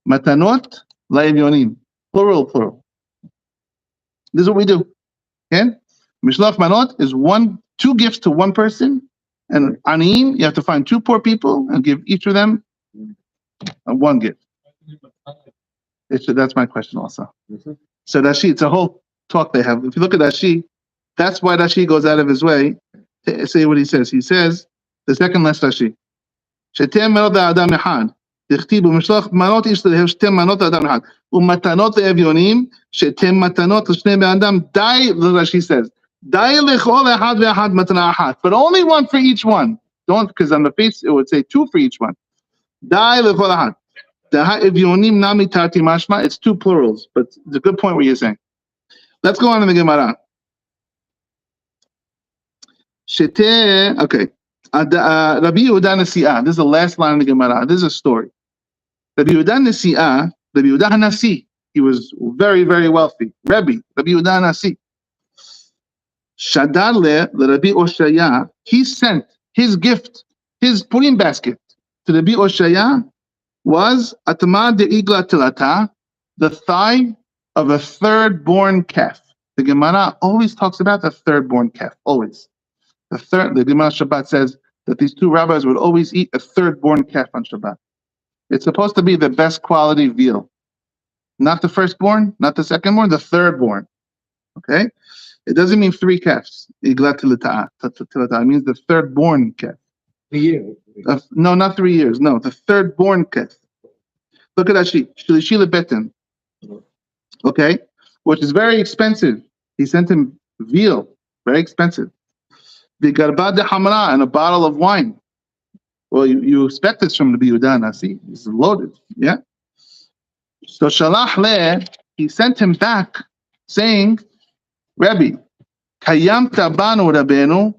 Matanot la'evyonim. Plural. This is what we do. Okay? Mishloach manot is 2 gifts to one person. And aniyim, you have to find 2 poor people and give each of them 1 gift. That's my question also. So Rashi, it's a whole talk they have. If you look at Rashi, that's why Rashi goes out of his way to say what he says. He says, the second last Rashi, Shetem manot le'adam echad. Dichtibu mishloach manot ish le'ehu shetem manot le'adam echad. U'matanot le'evyonim shetem matanot l'shnei bnei adam. Dai, Rashi says, Dai lechol echad ve'echad matana achat. But only 1 for each one. Don't, because on the face it would say 2 for each one. Dai lechol echad. Evyonim nami tati mashma. It's 2 plurals, but it's a good point what you're saying. Let's go on to the Gemara. Okay. Rabbi Yehuda Nasi'ah. This is the last line of the Gemara. This is a story. Rabbi Yehuda Nasi'ah, Rabbi Yehuda Hanasi. He was very, very wealthy. Rabbi Yehuda Hanasi. Shadale Rabbi Oshaya. He sent his gift, his purim basket to Rabbi Oshaya was atma de'igla tilata, the thigh of a 3rd-born calf. The Gemara always talks about the 3rd-born calf, always. The Gemara Shabbat says that these 2 rabbis would always eat a 3rd-born calf on Shabbat. It's supposed to be the best quality veal. Not the firstborn, not the second-born, the 3rd-born. Okay? It doesn't mean 3 calves. Igla tilata. It means the 3rd-born calf. No, not 3 years. No, the 3rd-born calf. Look at that sheet. Shilishila beten. Okay, which is very expensive. He sent him veal, very expensive. The garba de hamra, and a bottle of wine. Well, you expect this from the Yehuda Nasi. It's loaded, yeah. So shalach le, he sent him back, saying, Rabbi, kayamta banu rabenu.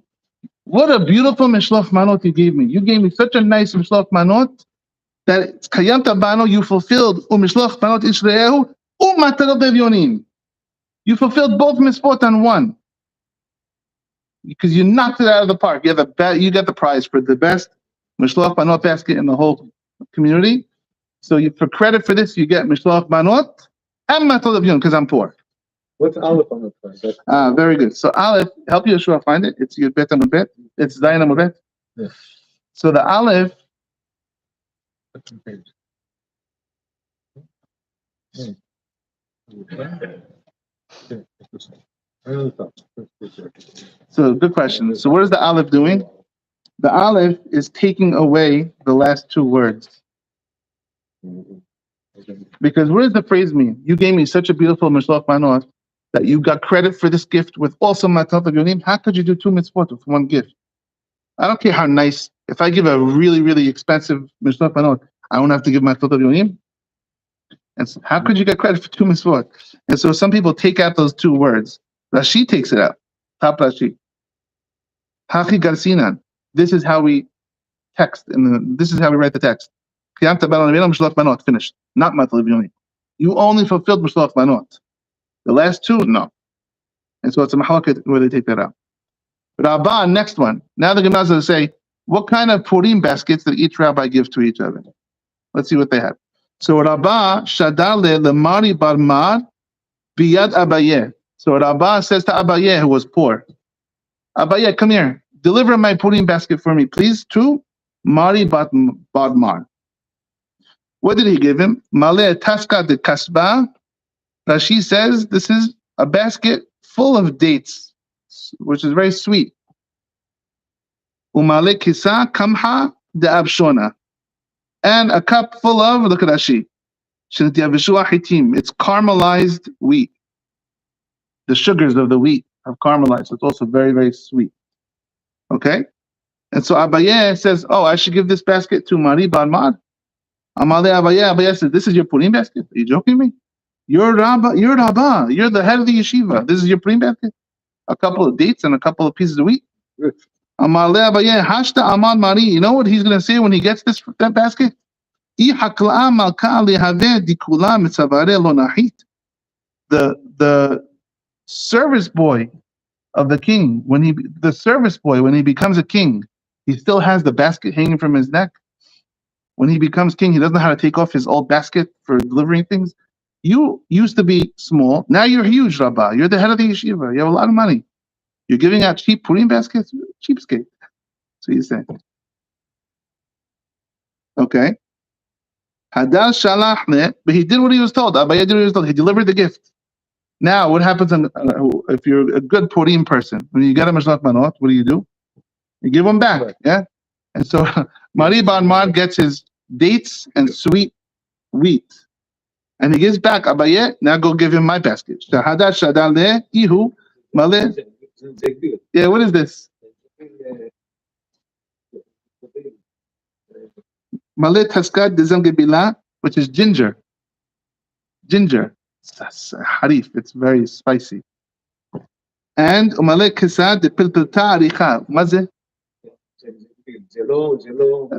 What a beautiful mishloach manot you gave me. You gave me such a nice mishloach manot that kayamta banu, you fulfilled umishloach manot ishreehu. You fulfilled both mitzvot on 1 because you knocked it out of the park. You got the prize for the best mishloach manot basket in the whole community. So for credit for this, you get mishloach manot and matzot levyonim because I'm poor. What's Aleph on the front? Very good. So Aleph, help Yeshua find it. It's Yud Bet Amud Bet. It's Zayin Amud Bet. Yeah. So the Aleph. So good question. So what is the Aleph doing? The Aleph is taking away the last 2 words. Because what does the phrase mean? You gave me such a beautiful mishloach manot that you got credit for this gift with also matanot levyonim. How could you do 2 mitzvot with 1 gift? I don't care how nice. If I give a really, really expensive mishloach manot, I don't have to give matanot levyonim. And so how could you get credit for 2 mitzvot? And so some people take out those 2 words. Rashi takes it out. Top Rashi. Hachi garsinan. This is how we text, and this is how we write the text. Finished. Not matlav yoni. You only fulfilled mishloach manot. The last 2, no. And so it's a mahalakat where they take that out. Rabbah, next one. Now the Gemara is going to say, what kind of purim baskets did each rabbi give to each other? Let's see what they have. So Rabbah shadar lemari bar mar biyad Abaye. So Rabbah says to Abaye, who was poor, Abaye, come here. Deliver my purim basket for me, please, to Mari bar mar. What did he give him? Maleh taska de kasba. Rashi says this is a basket full of dates, which is very sweet. Umale kisa kamha de abshona. And a cup full of, look at Rashi, it's caramelized wheat. The sugars of the wheat have caramelized, so it's also very, very sweet. Okay? And so Abaye says, oh, I should give this basket to Mari bar mar. Amale Abaye says, this is your purim basket? Are you joking me? You're Rabbah, you're the head of the yeshiva. This is your purim basket? A couple of dates and a couple of pieces of wheat? Amale Abaye, hashta amad Mari. You know what he's going to say when he gets that basket? The service boy of the king, when he becomes a king, he still has the basket hanging from his neck. When he becomes king, he doesn't know how to take off his old basket for delivering things. You used to be small, now you're huge, Rabbah. You're the head of the yeshiva. You have a lot of money. You're giving out cheap purim baskets? Cheapskate. So you say. Okay. Hadal shalachne, but he did what he was told. Abaye did what he was told. He delivered the gift. Now, what happens if you're a good purim person? When you get a mishloach manot, what do? You give them back, yeah? And so Mari bar mar gets his dates and sweet wheat. And he gives back Abaye, now go give him my basket. Shahada shadal ihu male. Yeah, what is this? Male taskad dezem gebila, which is ginger. Ginger. Harif, it's very spicy. And umale kesad de pilpilta aricha. Maze?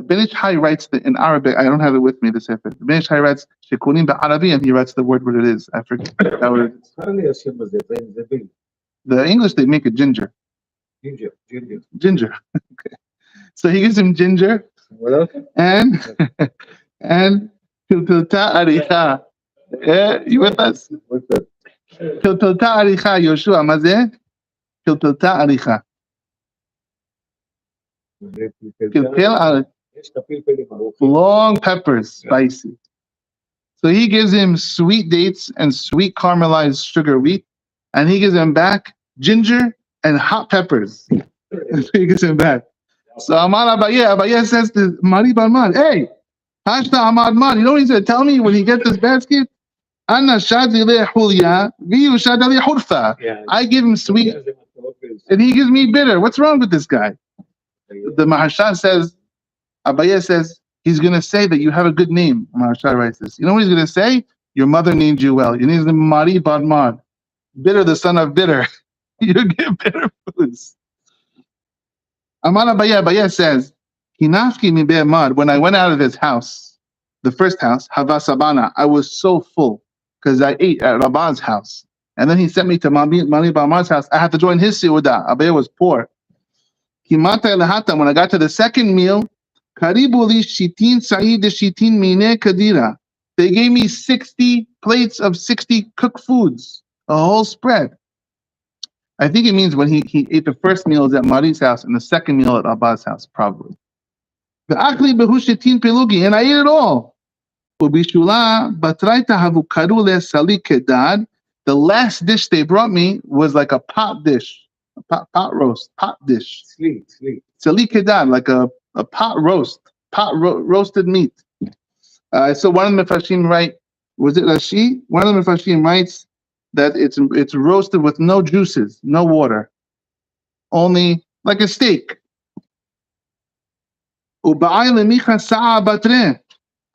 Ben Ish Chai writes in Arabic. I don't have it with me. This effort. Ben Ish Chai writes shekunim ba'arabi, and he writes the word what it is. I forget what it is. The English they make it ginger. Ginger. Okay. So he gives him ginger. What else? And pilpilta aricha. Yeah, you with us? What's that? Pilpilta aricha, Yoshua. Maze? Pilpilta aricha. Long peppers, spicy. So he gives him sweet dates and sweet caramelized sugar wheat, and he gives him back ginger and hot peppers. So he gives him back. So Amar Abaye says to Mari bar mar, hey, hashta amad mar, you know what he's going to tell me when he gets this basket? Anna shadi le hulya, viyu shadali hurfa. I give him sweet, and he gives me bitter. What's wrong with this guy? The Maharsha says, Abaye says, he's going to say that you have a good name. Maharsha writes this. You know what he's going to say? Your mother named you well. Your name is Mari bar mar. Bitter, the son of bitter. You give bitter foods. Amar Abaye says, Hinafki mi be'emar, when I went out of his house, the first house, Hava Sabana, I was so full because I ate at Rabban's house. And then he sent me to Mari bar mar's house. I had to join his Seudah. Abaye was poor. Kimata elahata, when I got to the second meal, Karibu li shitin sa'id shitin mine kadira. They gave me 60 plates of 60 cooked foods, a whole spread. I think it means when he ate the first meal at Mari's house and the second meal at Abba's house, probably. And I ate it all. The last dish they brought me was like a pot dish, pot dish. Salik kedad, like a pot roast, roasted meat. So one of the Mefashim write, was it Rashi? One of the Mefashim writes that it's roasted with no juices, no water, only like a steak. I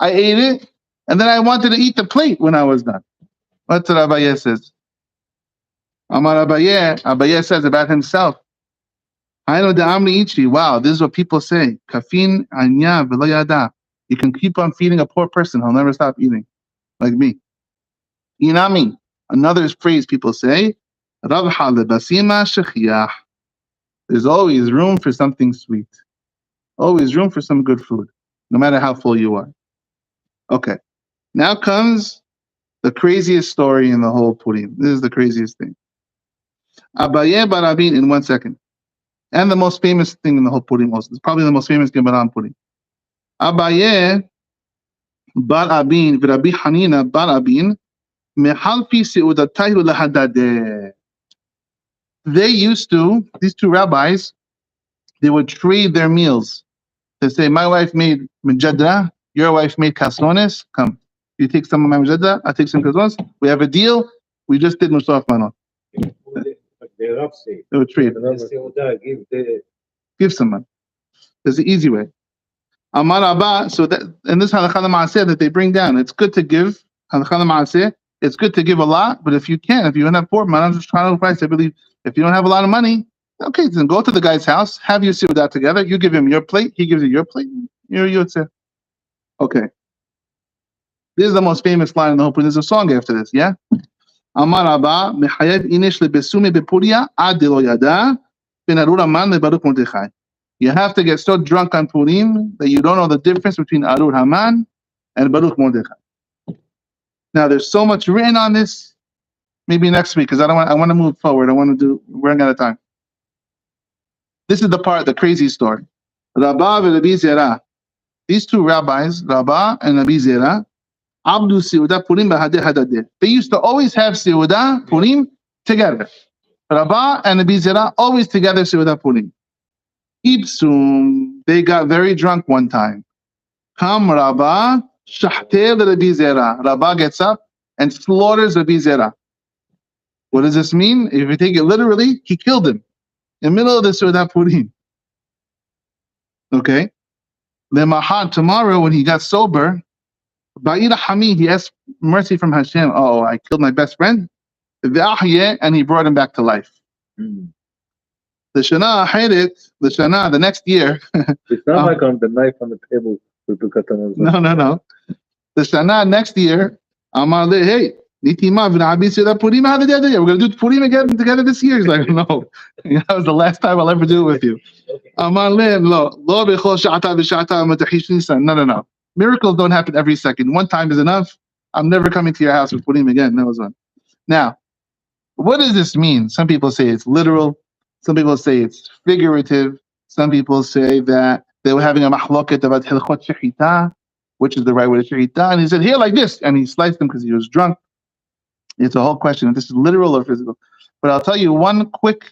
ate it, And then I wanted to eat the plate when I was done. That's what Abaye says. Amar Abaye says about himself. Wow, this is what people say. Kafin anya v'lo yada. You can keep on feeding a poor person, he'll never stop eating, like me. Inami, another phrase people say. Rabha lebasima shechiyah. There's always room for something sweet. Always room for some good food, no matter how full you are. Okay, now comes the craziest story in the whole purim. This is the craziest thing. Abaye barabin in 1 second. And the most famous thing in the whole purim also. It's probably the most famous Gemara on purim. Abaye barabin v'Rabbi Hanina barabin mehalpi seudatayhu lahadadeh. They used to, these two rabbis, they would trade their meals. They say, my wife made mejadra, your wife made casones. Come, you take some of my mejadra, I take some casones. We have a deal. We just did musaf manot. They would trade. Give someone. There's the easy way. Amar Abba, so that, and this halakha ma'aseh that they bring down, it's good to give, halakha ma'aseh, it's good to give a lot, but if you can't, if you don't have poor, I'm just trying to advise, I believe, if you don't have a lot of money, okay, then go to the guy's house, have your seudah together, you give him your plate, he gives you your plate, you're yotzeh. Okay. This is the most famous line in the whole Purim. There's a song after this, yeah? Amar Abba, mechayev inish lebesume bepuria ad de lo yada, ben arur haman lebaruch mordechai. You have to get so drunk on Purim that you don't know the difference between Arur Haman and Baruch Mordechai. Now, there's so much written on this. Maybe next week, because I want to move forward. We're running out of time. This is the part, the crazy story. Rabbah and Rabbi Zera. These two rabbis, Rabbah and Rabbi Zera, Abdu Seudah Purim b'hadeh hadadeh. They used to always have Seudah Purim together. Rabbah and Rabbi Zera always together Seudah Purim. Ibsum, they got very drunk one time. Kam Rabbah, Shahtel Rabbi Zera. Rabbah gets up and slaughters Rabbi Zera. What does this mean? If you take it literally, he killed him in the middle of the Seudah Purim. Okay? Lemahad, tomorrow when he got sober, Ba'ira Hamid, he asked mercy from Hashem. Oh, I killed my best friend. And he brought him back to life. The Shana Hairit, the next year. It's not like on the knife on the table with the katanas. No. The Shana next year, Amar le, hey, Nitima v'na'abi seudah Purim hadadeh. We're going to do Purim again together this year. He's like, no, that was the last time I'll ever do it with you. Amar le, lo bechol sha'ata v'sha'ata matachish nisan. No. Miracles don't happen every second. One time is enough. I'm never coming to your house with Purim again. That was one. Now, what does this mean? Some people say it's literal. Some people say it's figurative. Some people say that they were having a mahloket about hilchot shechita, which is the right way to shechita. And he said, here like this. And he sliced him because he was drunk. It's a whole question if this is literal or physical. But I'll tell you one quick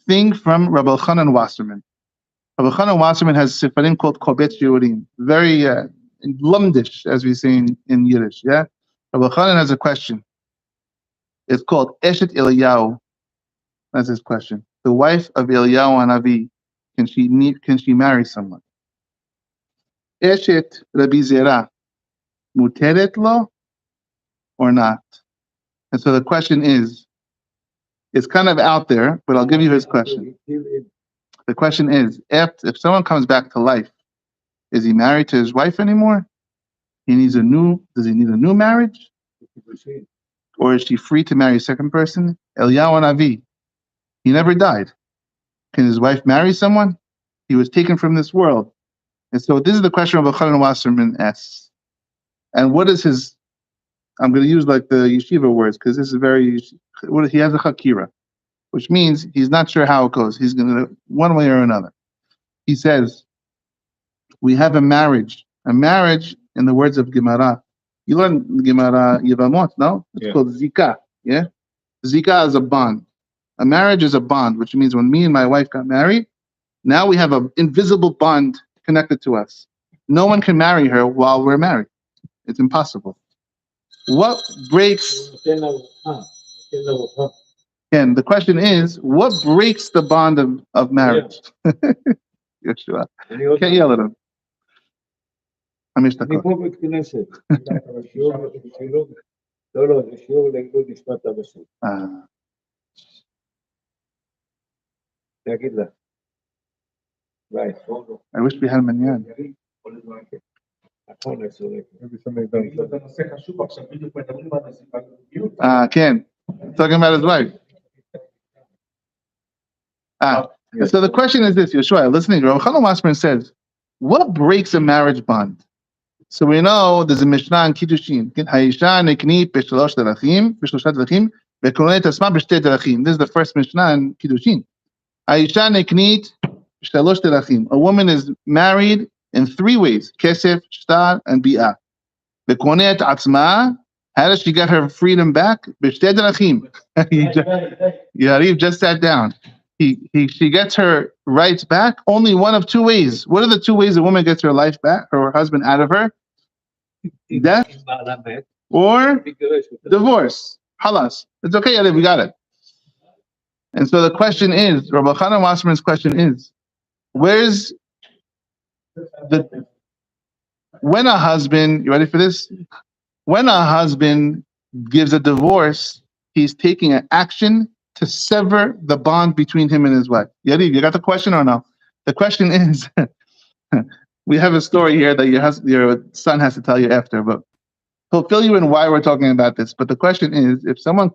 thing from Rabbi Elchanan Wasserman. Rabbi Elchanan Wasserman has a sefarim called Kobet Shiurim. Very lumdish, as we say in Yiddish. Yeah? Rabbi Elchanan has a question. It's called Eshet Eliyahu. That's his question. The wife of Eliyahu Hanavi, can she marry someone? Eshet Rabbi Zera, muteret lo or not? And so the question is, it's kind of out there, but I'll give you his question. The question is, if someone comes back to life, is he married to his wife anymore? Does he need a new marriage? Or is she free to marry a second person? Eliyahu Hanavi, he never died. Can his wife marry someone? He was taken from this world. And so this is the question of Elchanan Wasserman asks. And what is his, I'm going to use like the yeshiva words, because this is he has a chakira, which means he's not sure how it goes. He's going to, one way or another. He says, we have a marriage in the words of Gemara. You learn Gemara Yevamot, no? It's called Zika, yeah? Zika is a bond. A marriage is a bond, which means when me and my wife got married, now we have an invisible bond connected to us. No one can marry her while we're married. It's impossible. What breaks... And the question is, what breaks the bond of marriage? Yeshua. Can't yell at him. 5 אני דקות. פה בית כנסת. לא, זה שיעור לעידוד נשמת אבא שלי. תגיד לה. ביי. I wish we had מניין. נכון, אני צודק. זה נושא חשוב, עכשיו בדיוק מדברים על הסיבה. כן. Talking about his wife. So the question is this, Yeshua, listening, Rabbi Chanan Wasserman says, what breaks a marriage bond? So we know there's a Mishnah in Kiddushin. Haisha neknit b'shlosh derachim, b'shlosha derachim, v'konet asma b'shtei derachim. This is the first Mishnah in Kiddushin. Haisha neknit b'shlosh derachim. A woman is married in 3 ways: kesef, shtar, and bi'ah. V'konet atzma. How does she get her freedom back? B'shtei derachim. Yariv just sat down. She gets her rights back only one of 2 ways. What are the 2 ways a woman gets her life back, or her husband out of her? Death or divorce. Halas. It's okay, Yariv, we got it. And so the question is, Rabbi Chanan Wasserman's question is, when a husband, you ready for this? When a husband gives a divorce, he's taking an action to sever the bond between him and his wife. Yariv, you got the question or no? The question is, we have a story here that your son has to tell you after, but he'll fill you in why we're talking about this. But the question is, if someone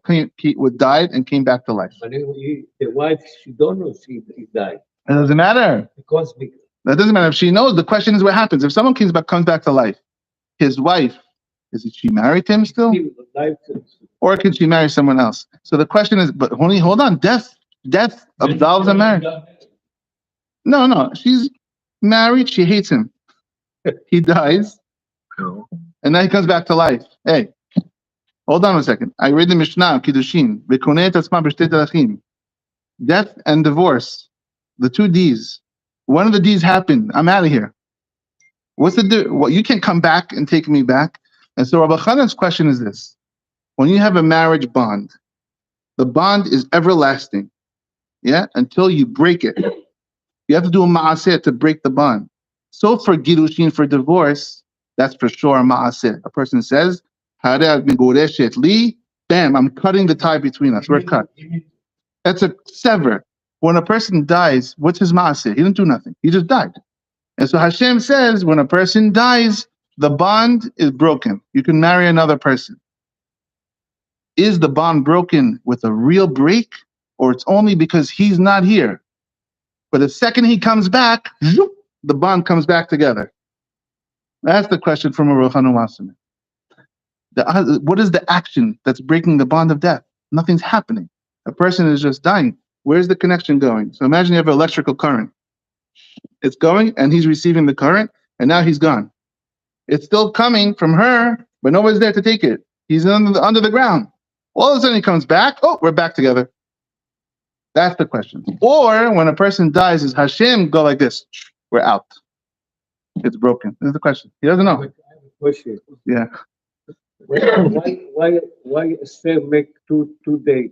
died and came back to life. The wife, she don't know she died. It doesn't matter. Because That doesn't matter if she knows. The question is what happens. If someone comes back to life, his wife, she married to him still? Or can she marry someone else? So the question is, but hold on, death absolves a marriage. No, she's married, she hates him. He dies, and then he comes back to life. Hey, hold on a second. I read the Mishnah, Kiddushin, death and divorce, the 2 D's. One of the D's happened, I'm out of here. What's the do? Well, you can't come back and take me back. And so Rabbi Chanan's question is this. When you have a marriage bond, the bond is everlasting, until you break it. You have to do a ma'aseh to break the bond. So for Girushin, for divorce, that's for sure a ma'aseh. A person says, bam, I'm cutting the tie between us. We're cut. That's a sever. When a person dies, what's his ma'aseh? He didn't do nothing. He just died. And so Hashem says, when a person dies, the bond is broken. You can marry another person. Is the bond broken with a real break, or it's only because he's not here? But the second he comes back, the bond comes back together. That's the question from Rabbi Chanan Wasserman. What is the action that's breaking the bond of death? Nothing's happening. A person is just dying. Where's the connection going? So imagine you have electrical current. It's going, and he's receiving the current, and now he's gone. It's still coming from her, but nobody's there to take it. He's under the ground. All of a sudden he comes back. Oh, we're back together. That's the question. Or when a person dies, does Hashem go like this? We're out. It's broken. This is the question. He doesn't know. I have a question. Yeah. Why Esther make two days?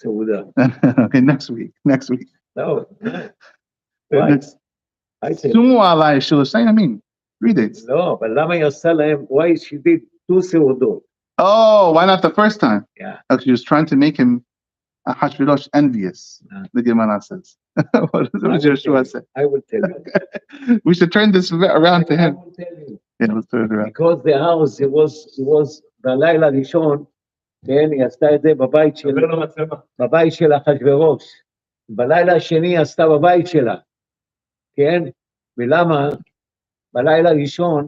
Okay, next week. No. Why? I said. Sumu alai shilosay. I mean, 3 days. No, but למה היא עושה להם? Why she did 2 סעודות? Oh, why not the first time? Yeah. Because she was trying to make him Hashvirosh envious. The Gemara says. What does Yeshua say? I will tell you. We should turn this around to I him. will tell you. Yeah, let's turn it around. Because the house, it was בלילה הראשון, כן, היא עשתה את זה בבית של אחשוורוש. בלילה השני היא עשתה בבית שלה, כן? ולמה? בלילה הראשון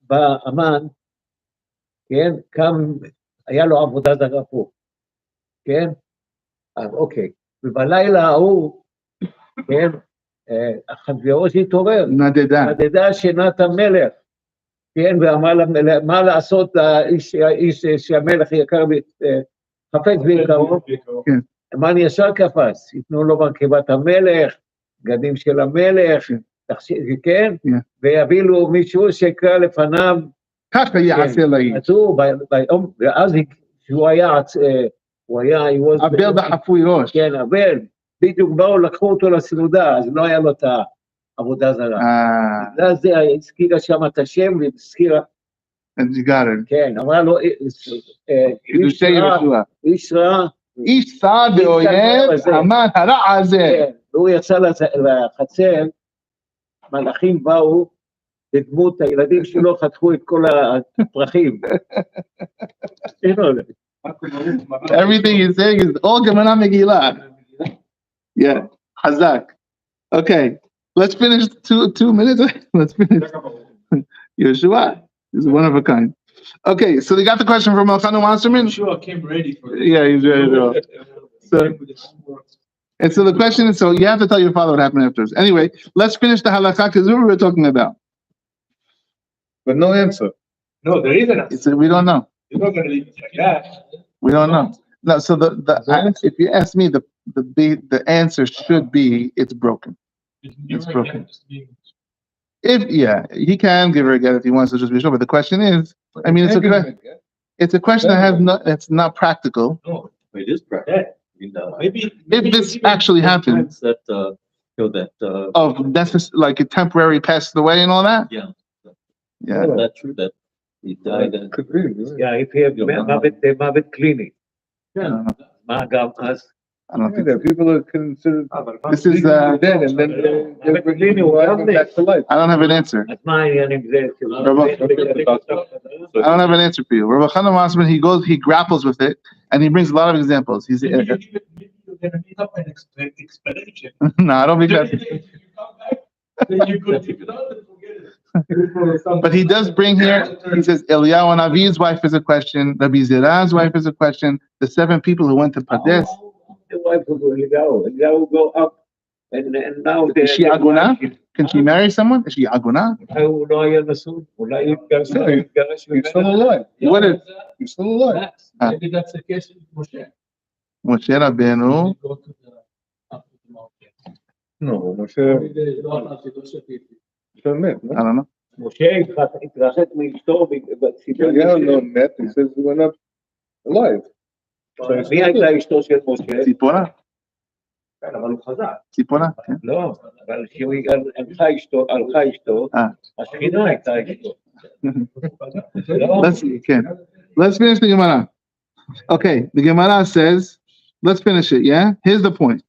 בא המן, כן? קם, היה לו עבודה זרה פה, כן? אז אוקיי. ובלילה ההוא, כן? אחשוורוש התעורר. נדדה שנת המלך. כן, ואמר לה, מה לעשות לאיש שהמלך יקר חפץ ויקרו? המן ישר קפץ, יתנו לו מרכבת המלך, בגדים של המלך, כן? ויביא לו מישהו שיקרא לפניו. ככה יעשה לאיש. ואז שהוא היה, אבל בחפוי ראש. כן, אבל, בדיוק באו, לקחו אותו לסעודה, אז לא היה לו את עבודה זרה. Ah, בגלל זה הזכירה שם את השם והזכירה, and you got it. כן, אמרה לו, קידושי יהושע. איש רע, איש צעד באויב, המן הרע הזה. כן, והוא יצא לחצר, מלאכים באו, בדמות הילדים שלו חתכו את כל הפרחים. Everything he's saying is all Gemara Megillah. Yeah, Hazak. Okay, let's finish 2 minutes. Let's finish. Yeshua is one of a kind. Okay, so they got the question from Elchanu Wasserman. Yeshua came ready for this. Yeah, he's ready to go. So, and so the question is, so you have to tell your father what happened afterwards. Anyway, let's finish the halakha because we were talking about. But no answer. No, there is an answer. It's, we don't know. You're not going to leave it like that. We don't know. No, so if you ask me, the answer should be it's broken. It's broken. If he can give her a get if he wants to just be sure. But the question is, I mean, it's a question that has not. It's not practical. No, It is practical. maybe If this actually happens, That show that like a temporary passed away and all that. yeah, Yeah. that's true that he died and Could be. Yeah, if you have מוות קליני. מה גם אז? I don't think. People are considered This is. dead, and then they bring them back to life. I don't have an answer. אז מה העניין עם זה? I don't have an answer for you. Rabbi Chanan Wasserman, he grapples with it, and he brings a lot of examples. He's maybe you're going to need up an explanation. no, I don't think that. If you come back, then you could take it out and forget it. But he does bring here. He says Eliyahu Navi's wife is a question. Rabbi Zerah's wife is a question. The 7 people who went to Pades. The wife of Eliyahu go up, and now Is she aguna? Can she marry someone? Is she aguna? הוא לא היה נשוי, אולי יתגרש He's still alive. What is He's still alive. Maybe that's the case with Moshe. Moshe Rabbeinu? Go to the mountain. No, Moshe לא הלכתי, לא שתיתי. מת. I don't know. משה התרחק מאשתו בציבור. Yeah, no, met. He says he went up alive. מי הייתה אשתו של משה? ציפורה? כן, אבל הוא חזק. ציפורה? כן. לא, אבל כשהוא הלכה אשתו, השכינה הייתה אשתו. Let's finish the Gemara. Okay, the Gemara says, let's finish it, yeah? Here's the point.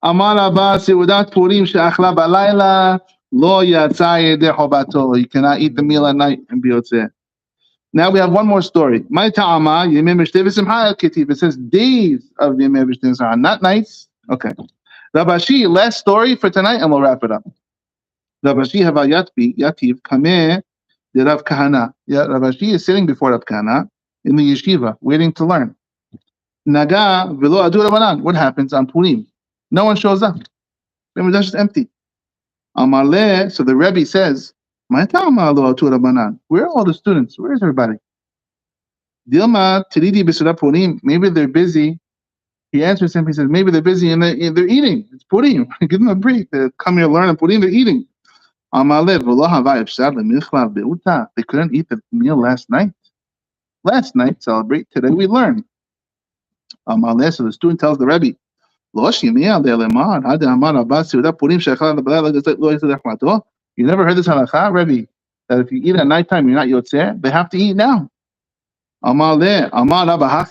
Amar Abba Seudat Purim she'achla balayla lo yatsa yedei chobato. You cannot eat the meal at night and be yotzeh. Now we have one more story. My ta'ama yemei b'shtei v'simcha ketiv. It says days of yemei b'shtei v'simcha, not nights. Okay. Rabashi, last story for tonight, and we'll wrap it up. Rabashi hava yativ kameh de Rav Kahana. Yeah, Rabashi is sitting before Rav Kahana in the yeshiva, waiting to learn. Naga v'lo adu Rabbanan. What happens on Purim? No one shows up. It was just empty. Amaleh, so the Rebbe says, where are all the students? Where is everybody? Dilma Tiridi B'Suda Purim. Maybe they're busy. He answers him. He says, maybe they're busy and they're eating. It's Purim. Give them a break. They come here to learn and Purim. They're eating. Amaleh They couldn't eat the meal last night. Last night, celebrate. Today we learn. Amaleh. So the student tells the Rebbe, you never heard this halakha, Rebbe, that if you eat at nighttime, you're not yotzeh? They have to eat now.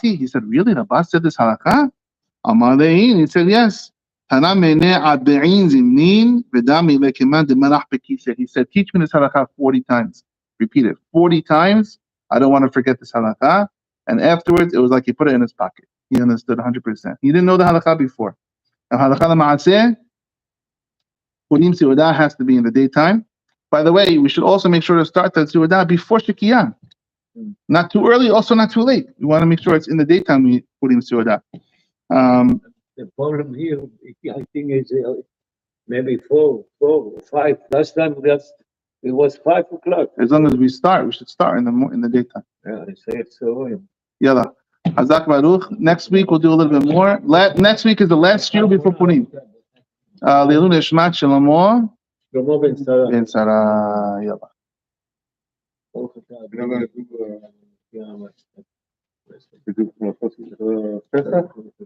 He said, really? Rabba said this halakha? He said, yes. He said, teach me this halakha 40 times. Repeat it 40 times. I don't want to forget this halakha. And afterwards, it was like he put it in his pocket. He understood 100%. He didn't know the halakha before. Now, halakha l'ma'aseh, Purim Seudah has to be in the daytime. By the way, we should also make sure to start the Seudah before Shekiyah. Not too early, also not too late. We want to make sure it's in the daytime, Purim Seudah. The problem here, I think, is maybe 4 or 5. Last time it was 5 o'clock. As long as we should start in the daytime. Yeah, I say it so. Yalla. Hazak Baruch. Next week we'll do a little bit more. Next week is the last shiur before Purim. Leilun Nishmat Shlomo ben Sarah. Yalla. We're gonna do